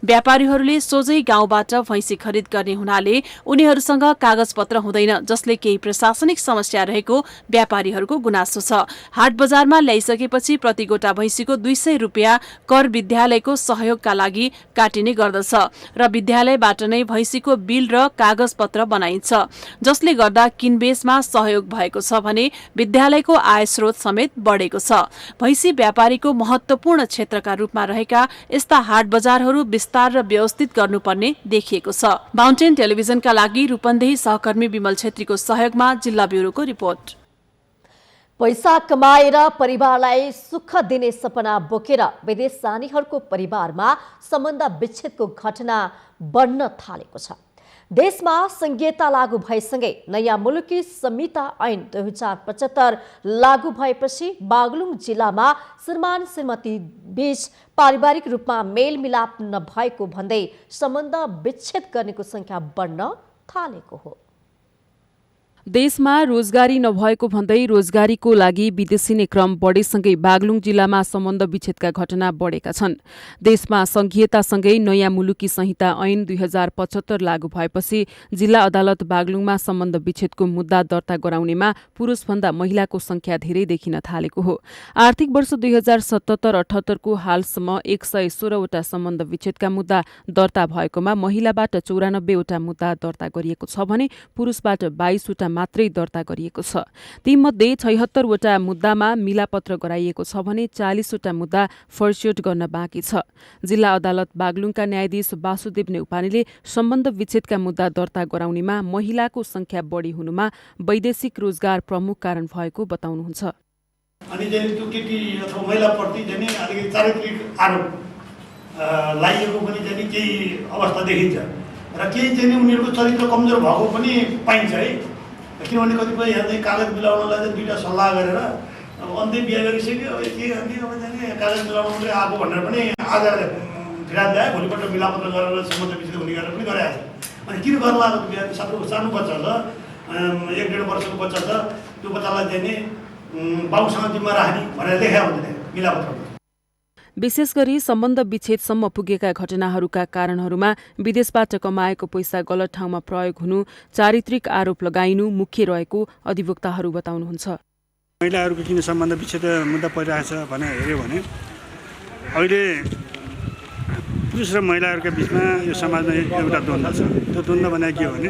व्यापारीहरूले सोझै गाउँबाट भैँसी खरिद गर्ने हुनाले उनीहरूसँग कागजपत्र हुँदैन, जसले केही प्रशासनिक समस्या रहेको व्यापारीहरूको गुनासो छ। हाट बजारमा ल्याइसकेपछि प्रति गोटा भैँसीको 200 रुपियाँ कर विद्यालयको सहयोगका लागि काटिने गर्दछ र विद्यालयबाट नै भैँसीको बिल र कागजपत्र बनाइन्छ, जसले गर्दा किनबेचमा सहयोग भएको छ भने विद्यालयको आय स्रोत समेत बढेको छ। भैँसी व्यापारीको महत्वपूर्ण क्षेत्रका रूपमा रहेका यस्ता हाट बजारहरू विस्तार र व्यवस्थित गर्नुपर्ने देखिएको छ। माउन्टेन टेलिभिजनका लागि रूपन्देही सहकर्मी विमल छेत्रीको सहयोगमा जिल्ला ब्युरोको रिपोर्ट। पैसा कमाएर परिवारलाई सुख दिने सपना बोकेर विदेश जानेहरूको परिवारमा सम्बन्ध विच्छेदको घटना बढ्न थालेको छ। देशमा संहिता लागू भएसँगै नयाँ मुलुकी संहिता ऐन 2075 लागू भएपछि बागलुङ जिल्लामा श्रीमान श्रीमती बीच पारिवारिक रूपमा मेलमिलाप नभएको भन्दै सम्बन्ध विच्छेद गर्नेको संख्या बढ्न थालेको हो। देशमा रोजगारी नभएको भन्दै रोजगारीको लागि विदेशिने क्रम बढेसँगै बागलुङ जिल्लामा सम्बन्ध विच्छेदका घटना बढेका छन्। देशमा संघीयतासँगै नयाँ मुलुकी संहिता ऐन 2075 लागू भएपछि जिल्ला अदालत बागलुङमा सम्बन्ध विच्छेदको मुद्दा दर्ता गराउनेमा पुरुषभन्दा महिलाको संख्या धेरै देखिन थालेको हो। आर्थिक वर्ष 2077-78 को हालसम्म 116 वटा सम्बन्ध विच्छेदका मुद्दा दर्ता भएकोमा महिलाबाट 94 वटा मुद्दा दर्ता गरिएको छ भने पुरुषबाट 22 वटा मात्रै दर्ता गरिएको छ। तीमध्ये 76 वटा मुद्दामा मिलापत्र गराइएको छ भने 40 वटा मुद्दा फर्स्योट गर्न बाँकी छ। जिल्ला अदालत बागलुङका न्यायाधीश वासुदेव नेउपानेले सम्बन्ध विच्छेदका मुद्दा दर्ता गराउनेमा महिलाको संख्या बढी हुनुमा वैदेशिक रोजगार प्रमुख कारण भएको बताउनुहुन्छ। अनि त्यो केटी अथवा महिलाप्रति अलिकति चारित्रिक आरोप लागेको पनि केही अवस्था देखिन्छ र केही उनीहरूको चरित्र कमजोर भएको पनि पाइन्छ है। किनभने कतिपय यहाँ कागज मिलाउनलाई दुईवटा सल्लाह गरेर अब अन्त्य बिहा गरिसक्यो, के कागज मिलाउनु मात्रै आएको भनेर पनि आज फिर्ता ल्यायो, भोलिपल्ट मिलापत्र गरेर सम्बन्ध विच्छेद हुने गरेर पनि गराएको छ। अनि किन गर्नु आएको बिहा? सानो बच्चा छ, 1-1.5 वर्षको बच्चा छ, त्यो बच्चालाई बाबुसँग जिम्मा राख्ने भनेर लेखा हुन्छ मिलापत्रमा। विशेष गरी सम्बन्ध विच्छेदसम्म पुगेका घटनाहरूका कारणहरूमा विदेशबाट कमाएको पैसा गलत ठाउँमा प्रयोग हुनु, चारित्रिक आरोप लगाइनु मुख्य रहेको अधिवक्ताहरू बताउनुहुन्छ। महिलाहरूको किन सम्बन्ध विच्छेद मुद्दा परिरहेको छ भने हेऱ्यो भने अहिले पुरुष र महिलाहरूका बिचमा यो समाजमा एउटा द्वन्द्व छ। त्यो द्वन्द्व भनेको के हो भने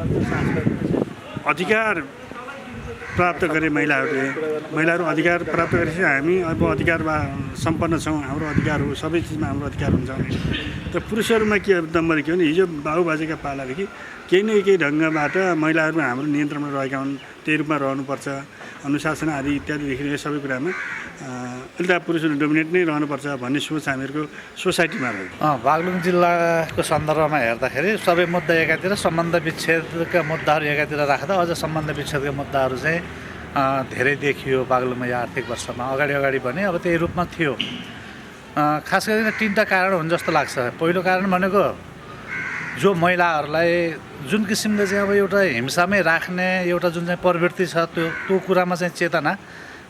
अधिकार प्राप्त गरे महिलाहरू अधिकार प्राप्त गरेपछि हामी अब अधिकारमा सम्पन्न छौँ, हाम्रो अधिकार हो, सबै चिजमा हाम्रो अधिकार हुन्छ भने त पुरुषहरूमा के दम्बर के भने हिजो बाबुबाजेका पालादेखि केही न केही ढङ्गबाट महिलाहरू हाम्रो नियन्त्रणमा रहेका हुन्, त्यही रूपमा रहनुपर्छ, अनुशासन आदि इत्यादिदेखि यो सबै कुरामा उल्टा पुरुषहरू डोमिनेट नै रहनुपर्छ भन्ने सोच हामीहरूको सोसाइटीमा रह्यो। बागलुङ जिल्लाको सन्दर्भमा हेर्दाखेरि सबै मुद्दा एकातिर, सम्बन्ध विच्छेदका मुद्दाहरू एकातिर राख्दा अझ सम्बन्ध विच्छेदका मुद्दाहरू चाहिँ धेरै देखियो बागलुङमा यो आर्थिक वर्षमा। अगाडि भने अब त्यही रूपमा थियो। खास गरी 3टा कारण हुन् जस्तो लाग्छ। पहिलो कारण भनेको जो महिलाहरूलाई जुन किसिमले चाहिँ अब एउटा हिंसामै राख्ने एउटा जुन चाहिँ प्रवृत्ति छ त्यो कुरामा चाहिँ चेतना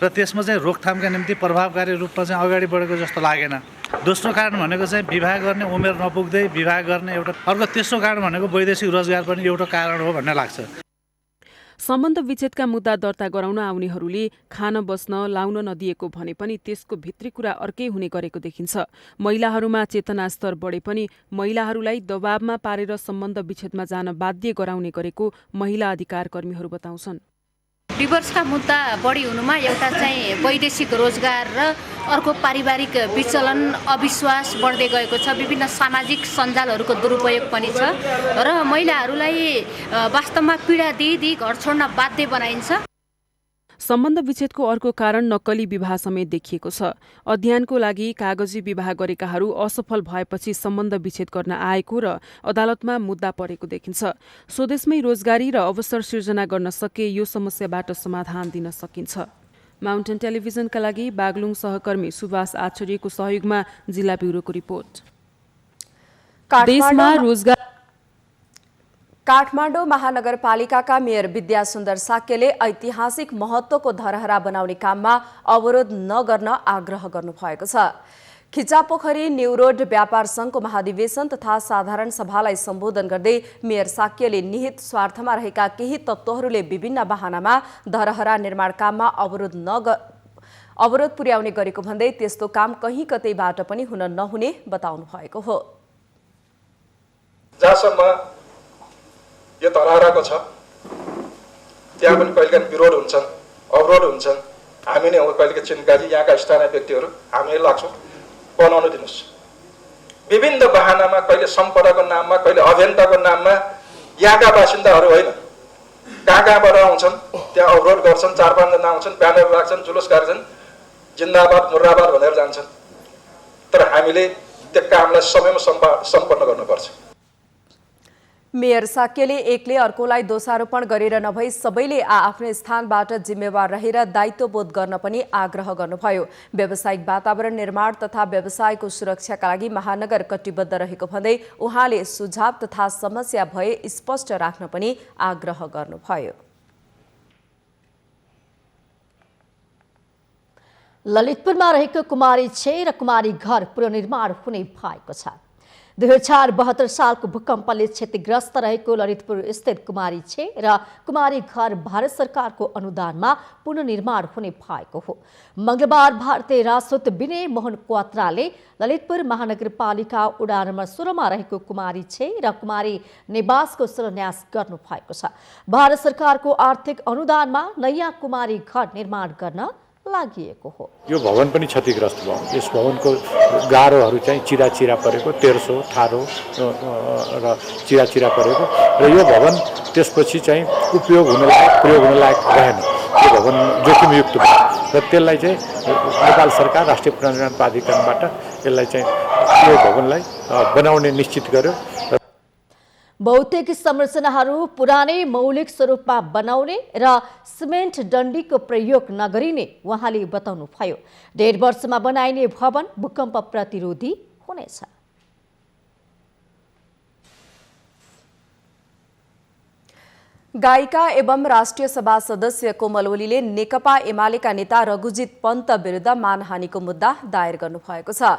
र त्यसमा चाहिँ रोकथामका निम्ति प्रभावकारी रूपमा चाहिँ अगाडि बढेको जस्तो लागेन। दोस्रो कारण भनेको चाहिँ विवाह गर्ने उमेर नपुग्दै विवाह गर्ने एउटा। अर्को तेस्रो कारण भनेको वैदेशिक रोजगार पनि एउटा कारण हो भन्ने लाग्छ। सम्बन्ध विच्छेदका मुद्दा दर्ता गराउन आउनेहरूले खान बस्न लाउन नदिएको भने पनि त्यसको भित्री कुरा अर्कै हुने गरेको देखिन्छ। महिलाहरूमा चेतना स्तर बढे पनि महिलाहरूलाई दबावमा पारेर सम्बन्ध विच्छेदमा जान बाध्य गराउने गरेको महिला अधिकार कर्मीहरू बताउँछन्। डिभोर्सका मुद्दा बढी हुनुमा एउटा चाहिँ वैदेशिक रोजगार र अर्को पारिवारिक विचलन अविश्वास बढ्दै गएको छ। विभिन्न सामाजिक सञ्जालहरूको दुरुपयोग पनि छ र महिलाहरूलाई वास्तवमा पीडा दिई घर छोड्न बाध्य बनाइन्छ। सम्बन्ध विच्छेदको अर्को कारण नक्कली विवाह समेत देखिएको छ। अध्ययनको लागि कागजी विवाह गरेकाहरू असफल भएपछि सम्बन्ध विच्छेद गर्न आएको र अदालतमा मुद्दा परेको देखिन्छ। स्वदेशमै रोजगारी र अवसर सिर्जना गर्न सके यो समस्याबाट समाधान दिन सकिन्छ। माउन्टेन टेलिभिजनका लागि बागलुङ सहकर्मी सुभाष आचार्यको सहयोगमा जिल्ला ब्युरोको रिपोर्ट। देशमा रोजगार काठमाडौँ महानगरपालिकाका मेयर विद्या सुन्दर साक्यले ऐतिहासिक महत्त्वको धरहरा बनाउने काममा अवरोध नगर्न आग्रह गर्नुभएको छ। खिचापोखरी न्यू रोड व्यापार संघको महाधिवेशन तथा साधारण सभालाई सम्बोधन गर्दै मेयर साक्यले निहित स्वार्थमा रहेका केही तत्त्वहरूले विभिन्न बहानामा धरहरा निर्माण काममा अवरोध पुर्याउने गरेको भन्दै त्यस्तो काम कहीँ कतैबाट पनि हुन नहुने बताउनु भएको हो। जहाँसम्म यो धरहराको छ त्यहाँ पनि कहिलेकाहीँ विरोध हुन्छन्, अवरोध हुन्छन्। हामी नै हो कहिलेकाहीँ चिन्हकारी यहाँका स्थानीय व्यक्तिहरू हामी लाग्छौँ बनाउन दिनुहोस्। विभिन्न बहानामा कहिले सम्पदाको नाममा कहिले अभियन्ताको नाममा यहाँका बासिन्दाहरू होइन कहाँबाट आउँछन् त्यहाँ अवरोध गर्छन्, 4-5 जना आउँछन्, ब्यानर राख्छन्, जुलुस गर्छन्, जिन्दाबाद मुर्राबाद भनेर जान्छन्। तर हामीले त्यो कामलाई समयमा सम्पन्न गर्नुपर्छ। मेयर साक्यले एकले अर्कोलाई दोषारोपण गरेर नभई सबैले आफ्नै स्थानबाट जिम्मेवार रहेर दायित्वबोध गर्न पनि आग्रह गर्नुभयो। व्यावसायिक वातावरण निर्माण तथा व्यवसायको सुरक्षाका लागि महानगर कटिबद्ध रहेको भन्दै उहाँले सुझाव तथा समस्या भए स्पष्ट राख्न पनि आग्रह गर्नुभयो। ललितपुरमा रहेको कुमारी 6 र कुमारी घर पुनर्निर्माण हुने भएको छ। 2072 सालको भूकम्पले क्षतिग्रस्त रहेको ललितपुर स्थित कुमारी 6 र कुमारी घर भारत सरकारको अनुदानमा पुनर्निर्माण हुने भएको हो। मंगलबार भारतीय राजदूत विनय मोहन क्वात्राले ललितपुर महानगरपालिका वडा नम्बर 16 मा रहेको कुमारी 6 र कुमारी निवासको शिलान्यास गर्नु भएको छ। भारत सरकारको आर्थिक अनुदानमा नयाँ कुमारी घर निर्माण गर्न लागिएको हो। यो भवन पनि क्षतिग्रस्त भयो। यस भवनको गारोहरू चाहिँ चिरा परेको, तेर्सो ठाडो र चिरा परेको र यो भवन त्यसपछि चाहिँ प्रयोग हुन लायक रहेन। यो भवन जोखिमयुक्त भयो र त्यसलाई चाहिँ नेपाल सरकार राष्ट्रिय पुनर्निर्माण प्राधिकरणबाट यसलाई चाहिँ यो भवनलाई बनाउने निश्चित गर्यो। भौतिक संरचनाहरू पुरानै मौलिक स्वरूपमा बनाउने र सिमेन्ट डन्डीको प्रयोग नगरिने उहाँले बताउनुभयो। 1.5 वर्षमा बनाइने भवन भूकम्प प्रतिरोधी हुनेछ। गायिका एवं राष्ट्रिय सभा सदस्य कोमल ओलीले नेकपा एमालेका नेता रघुजित पन्त विरुद्ध मानहानिको मुद्दा दायर गर्नुभएको छ।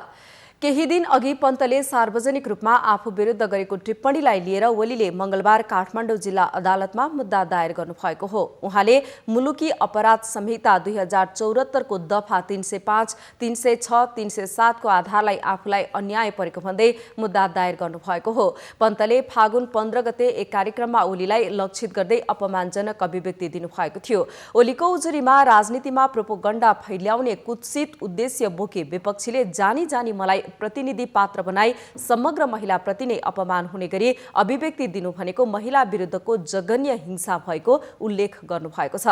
केही दिन अघि पन्तले सार्वजनिक रूपमा आफू विरुद्ध गरेको टिप्पणीलाई लिएर ओलीले मंगलबार काठमाडौँ जिल्ला अदालतमा मुद्दा दायर गर्नुभएको हो। उहाँले मुलुकी अपराध संहिता 2074 को दफा 305, 306, 307 को आधारलाई आफूलाई अन्याय परेको भन्दै मुद्दा दायर गर्नुभएको हो। पन्तले फागुन 15 गते एक कार्यक्रममा ओलीलाई लक्षित गर्दै अपमानजनक अभिव्यक्ति दिनुभएको थियो। ओलीको उजुरीमा राजनीतिमा प्रोपोगण्डा फैल्याउने कुत्सित उद्देश्य बोके विपक्षीले जानी जानी मलाई प्रतिनिधि पात्र बनाई समग्र महिलाप्रति नै अपमान हुने गरी अभिव्यक्ति दिनु भनेको महिला विरुद्धको जघन्य हिंसा भएको उल्लेख गर्नुभएको छ।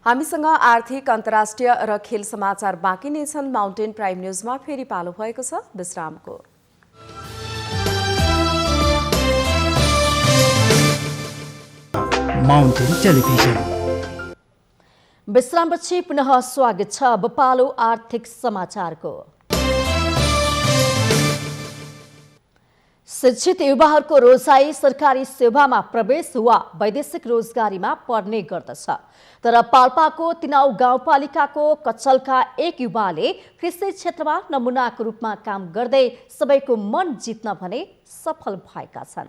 हामीसँग आर्थिक, अन्तर्राष्ट्रिय र खेल समाचार बाँकी नै छन्। माउन्टेन प्राइम न्यूजमा फेरि पालो भएको छ विश्रामको। माउन्टेन टेलिभिजन विश्रामपछि पुनः स्वागत छ। अब पालो आर्थिक समाचारको। शिक्षित युवाहरूको रोजाई सरकारी सेवामा प्रवेश वा वैदेशिक रोजगारीमा पर्ने गर्दछ। तर पाल्पाको तिनाउ गाउँपालिकाको कचलका एक युवाले कृषि क्षेत्रमा नमुनाको रूपमा काम गर्दै सबैको मन जित्न भने सफल भएका छन्।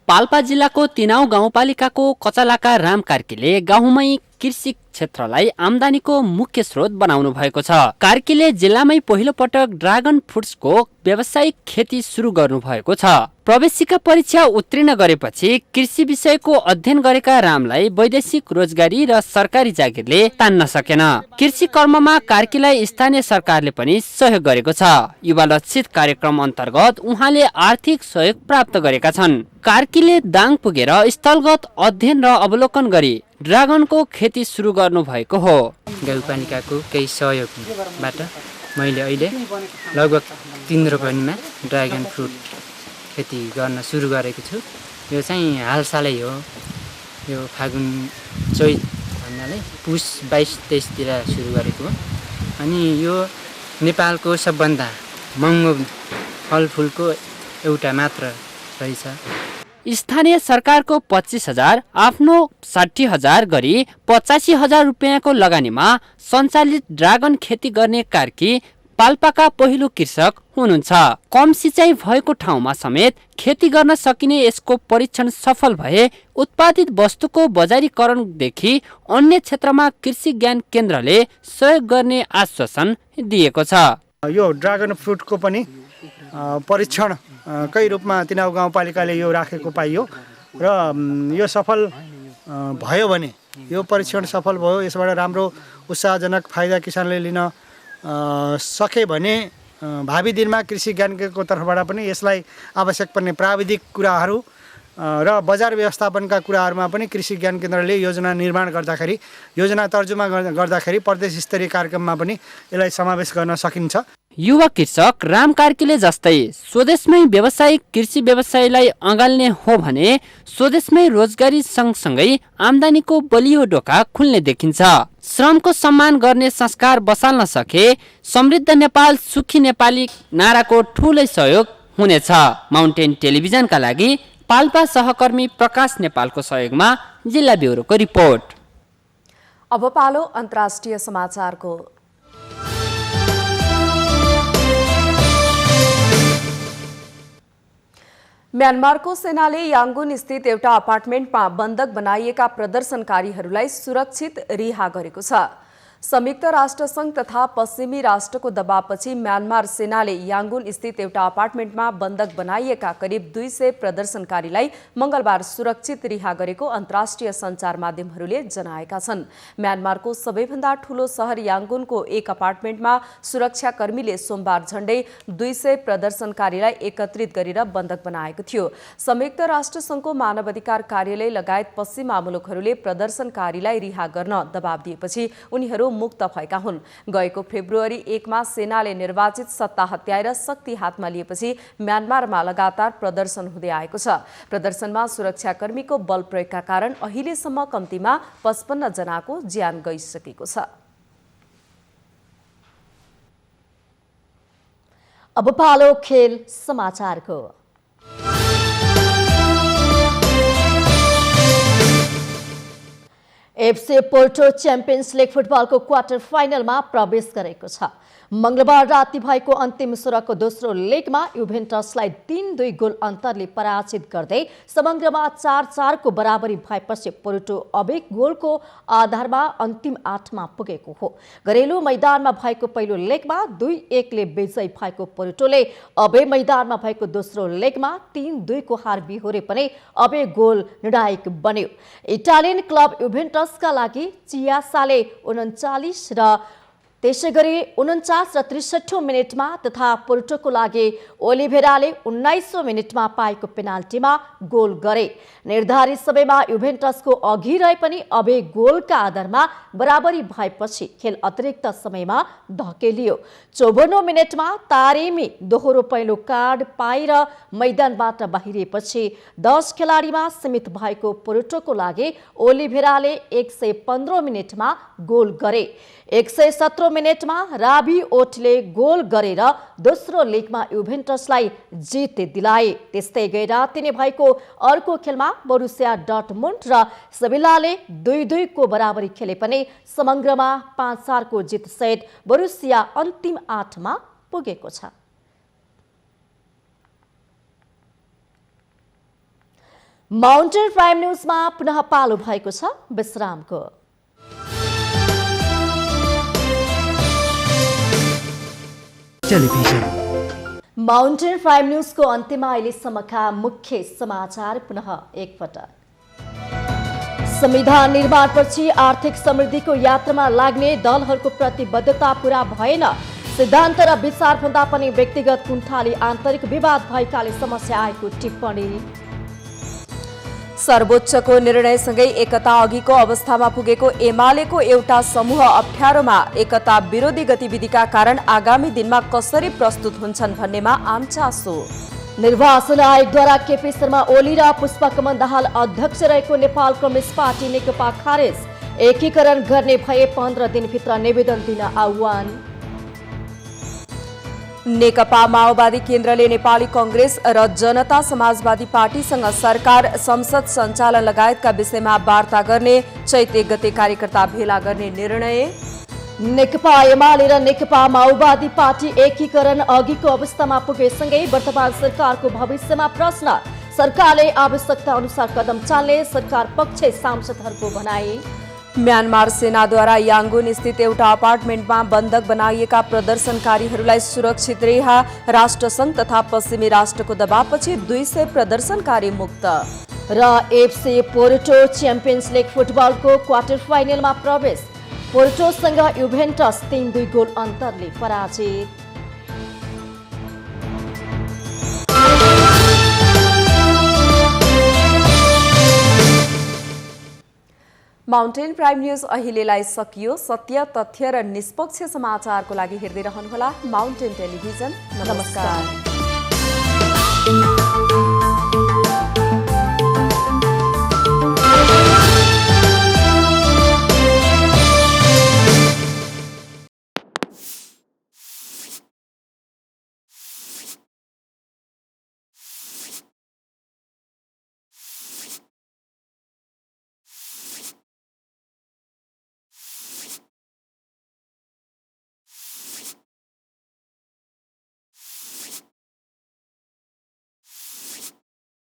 पाल्पा जिल्लाको तिनाउ गाउँपालिकाको कचलाका राम कार्कीले गाउँमै कृषि क्षेत्रलाई आम्दानीको मुख्य स्रोत बनाउनु भएको छ। कार्कीले जिल्लामै पहिलो पटक ड्रागन फ्रुट्सको व्यावसायिक खेती सुरु गर्नु भएको छ। प्रवेशिका परीक्षा उत्तीर्ण गरेपछि कृषि विषयको अध्ययन गरेका रामलाई वैदेशिक रोजगारी र सरकारी जागिरले तान्न सकेन। कृषि कर्ममा कार्कीलाई स्थानीय सरकारले पनि सहयोग गरेको छ। युवा लक्षित कार्यक्रम अन्तर्गत उहाँले आर्थिक सहयोग प्राप्त गरेका छन्। कार्कीले दाङ पुगेर स्थलगत अध्ययन र अवलोकन गरी ड्रागनको खेती सुरु गर्नु भएको हो। गाउँपालिकाको केही सहयोगबाट मैले अहिले लगभग 3 रोपनीमा ड्रागन फ्रुट खेती गर्न सुरु गरेको छु। यो चाहिँ हालसालै हो। यो फागुन चैत भन्नाले पुस 22-23 तिर सुरु गरेको हो। अनि यो नेपालको सबभन्दा महँगो फलफुलको एउटा मात्र रहेछ। स्थानीय सरकारको 25,000 आफ्नो 60,000 गरी 85,000 रुपियाँको लगानीमा सञ्चालित ड्रागन खेती गर्ने कार्की पाल्पाका पहिलो कृषक हुनुहुन्छ। कम सिँचाइ भएको ठाउँमा समेत खेती गर्न सकिने यसको परीक्षण सफल भए उत्पादित वस्तुको बजारीकरणदेखि अन्य क्षेत्रमा कृषि ज्ञान केन्द्रले सहयोग गर्ने आश्वासन दिएको छ। यो ड्रागन फ्रुटको पनि परीक्षणकै रूपमा तिनाउ गाउँपालिकाले यो राखेको पाइयो र यो सफल भयो भने यो परीक्षण सफल भयो, यसबाट राम्रो उत्साहजनक फाइदा किसानले लिन सके भने भावी दिनमा कृषि ज्ञानको तर्फबाट पनि यसलाई आवश्यक पर्ने प्राविधिक कुराहरू र बजार व्यवस्थापनका कुराहरूमा पनि कृषि ज्ञान केन्द्रले योजना निर्माण गर्दाखेरि, योजना तर्जुमा गर्दाखेरि प्रदेश स्तरीय कार्यक्रममा पनि यसलाई समावेश गर्न सकिन्छ। युवा कृषक राम कार्कीले जस्तै स्वदेशमै व्यावसायिक कृषि व्यवसायलाई अँगाल्ने हो भने स्वदेशमै रोजगारी सँगसँगै आम्दानीको बलियो ढोका खुल्ने देखिन्छ। श्रमको सम्मान गर्ने संस्कार बसाल्न सके समृद्ध नेपाल सुखी नेपाली नाराको ठूलै सहयोग हुनेछ। माउन्टेन टेलिभिजनका लागि पाल्पा सहकर्मी प्रकाश नेपालको सहयोगमा जिल्ला ब्युरोको रिपोर्ट। अब पालो अन्तर्राष्ट्रिय समाचारको। म्यानमारको सेनाले याङ्गुन स्थित एउटा अपार्टमेन्टमा बन्धक बनाइएका प्रदर्शनकारीहरूलाई सुरक्षित रिहा गरेको छ। संयुक्त राष्ट्रसङ्घ तथा पश्चिमी राष्ट्रको दबावपछि म्यानमार सेनाले याङ्गुन स्थित एउटा अपार्टमेन्टमा बन्धक बनाइएका करिब 200 प्रदर्शनकारीलाई मंगलबार सुरक्षित रिहा गरेको अन्तर्राष्ट्रिय सञ्चार माध्यमहरूले जनाएका छन्। म्यानमारको सबैभन्दा ठूलो शहर याङ्गुनको एक अपार्टमेन्टमा सुरक्षाकर्मीले सोमबार झण्डै 200 प्रदर्शनकारीलाई एकत्रित गरेर बन्धक बनाएको थियो। संयुक्त राष्ट्रसङ्घको मानवाधिकार कार्यालय लगायत पश्चिमा मुलुकहरूले प्रदर्शनकारीलाई रिहा गर्न दबाव दिएपछि उनीहरू मुक्त भएका हुन्। गएको फेब्रुअरी 1 मा सेनाले निर्वाचित सत्ता हत्याएर शक्ति हातमा लिएपछि म्यानमारमा लगातार प्रदर्शन हुँदै आएको छ। प्रदर्शनमा सुरक्षाकर्मीको बल प्रयोगका कारण अहिलेसम्म कम्तीमा 55 जनाको ज्यान गइसकेको छ। अब पालो खेल समाचारको। एफसी पोर्टो च्याम्पियन्स लिग फुटबलको क्वार्टर फाइनलमा प्रवेश गरेको छ। मंगलबार राति भएको अन्तिम षोह्रको दोस्रो लेगमा युभेन्टसलाई 3-2 गोल अन्तरले पराजित गर्दै समग्रमा 4-4 को बराबरी भएपछि पोर्टो अबे गोलको आधारमा अन्तिम 8 मा पुगेको हो। घरेलु मैदानमा भएको पहिलो लेगमा 2-1 ले विजयी भएको पोर्टोले अबे मैदानमा भएको दोस्रो लेगमा 3-2 को हार बिहोरे पनि अबे गोल निर्णायक बन्यो। इटालियन क्लब युभेन्टसका लागि चियासाले 39 र त्यसैगरी 49 र 63 मिनेटमा तथा पोर्टोको लागि ओलिभेराले 19औं मिनेटमा पाएको पेनाल्टीमा गोल गरे। निर्धारित समयमा युभेन्टसको अघि रहे पनि अबे गोलका आधारमा बराबरी भएपछि खेल अतिरिक्त समयमा धकेलियो। 54औं मिनेटमा तारेमी दोहोरो पहिलो कार्ड पाएर मैदानबाट बाहिरिएपछि 10 खेलाडीमा सीमित भएको पोर्टोको लागि ओलिभेराले 115 मिनेटमा गोल गरे। 117 मिनेटमा राबी ओटले गोल गरेर दोस्रो लेगमा युभेन्टसलाई जित दिलाए। त्यस्तै गैराती नै भएको अर्को खेलमा बोरुसिया डर्टमुन्ड र सेभिलाले 2-2 को बराबरी खेले पनि समग्रमा 5-4 को जित सहित बोरुसिया अन्तिम 8 मा पुगेको छ। माउन्टेन प्राइम न्यूजमा पुनः पालो भएको छ विश्रामको। माउन्टेन प्राइम न्यूजको अन्त्यमा अहिलेसम्मका मुख्य समाचार पुनः एकपटक। संविधान निर्माणपछि आर्थिक समृद्धिको यात्रामा लाग्ने दलहरूको प्रतिबद्धता पूरा भएन। सिद्धान्त र विचारभन्दा पनि व्यक्तिगत कुण्ठाले आन्तरिक विवाद भएकाले समस्या आएको टिप्पणी। सर्वोच्चको निर्णयसँगै एकता अघिको अवस्थामा पुगेको एमालेको एउटा समूह अप्ठ्यारोमा। एकता विरोधी गतिविधिका कारण आगामी दिनमा कसरी प्रस्तुत हुन्छन् भन्नेमा आम चासो। निर्वाचन आयोगद्वारा केपी शर्मा ओली र पुष्पकमल दाहाल अध्यक्ष रहेको नेपाल कम्युनिस्ट पार्टी नेकपा खारेज। एकीकरण गर्ने भए 15 दिनभित्र निवेदन दिन आह्वान। नेकपा माओवादी केन्द्रले नेपाली कांग्रेस र जनता समाजवादी पार्टीसँग सरकार संसद सञ्चालन लगायतका विषयमा वार्ता गर्ने चैत 1 गते कार्यकर्ता भेला गर्ने निर्णय। नेकपा एमाले र नेकपा माओवादी पार्टी एकीकरण अघिको अवस्थामा पुगेसँगै वर्तमान सरकारको भविष्यमा प्रश्न। सरकारले आवश्यकता अनुसार कदम चाल्ने सरकार पक्ष सांसदहरूको भनाई। म्यानमार सेनाद्वारा याङ्गुन स्थित एउटा अपार्टमेन्टमा बन्धक बनाइएका प्रदर्शनकारीहरूलाई सुरक्षित रिहा। राष्ट्रसङ्घ तथा पश्चिमी राष्ट्रको दबावपछि 200 प्रदर्शनकारी मुक्त। र एफसी पोर्टो च्याम्पियन्स लिग फुटबलको क्वार्टर फाइनलमा प्रवेश। पोर्टोसँग युभेन्टस 3-2 गोल अन्तरले पराजित। माउन्टेन प्राइम न्यूज अहिलेलाई सकियो। सत्य, तथ्य र निष्पक्ष समाचारको लागि हेर्दै रहनुहोला माउन्टेन टेलिभिजन। नमस्कार।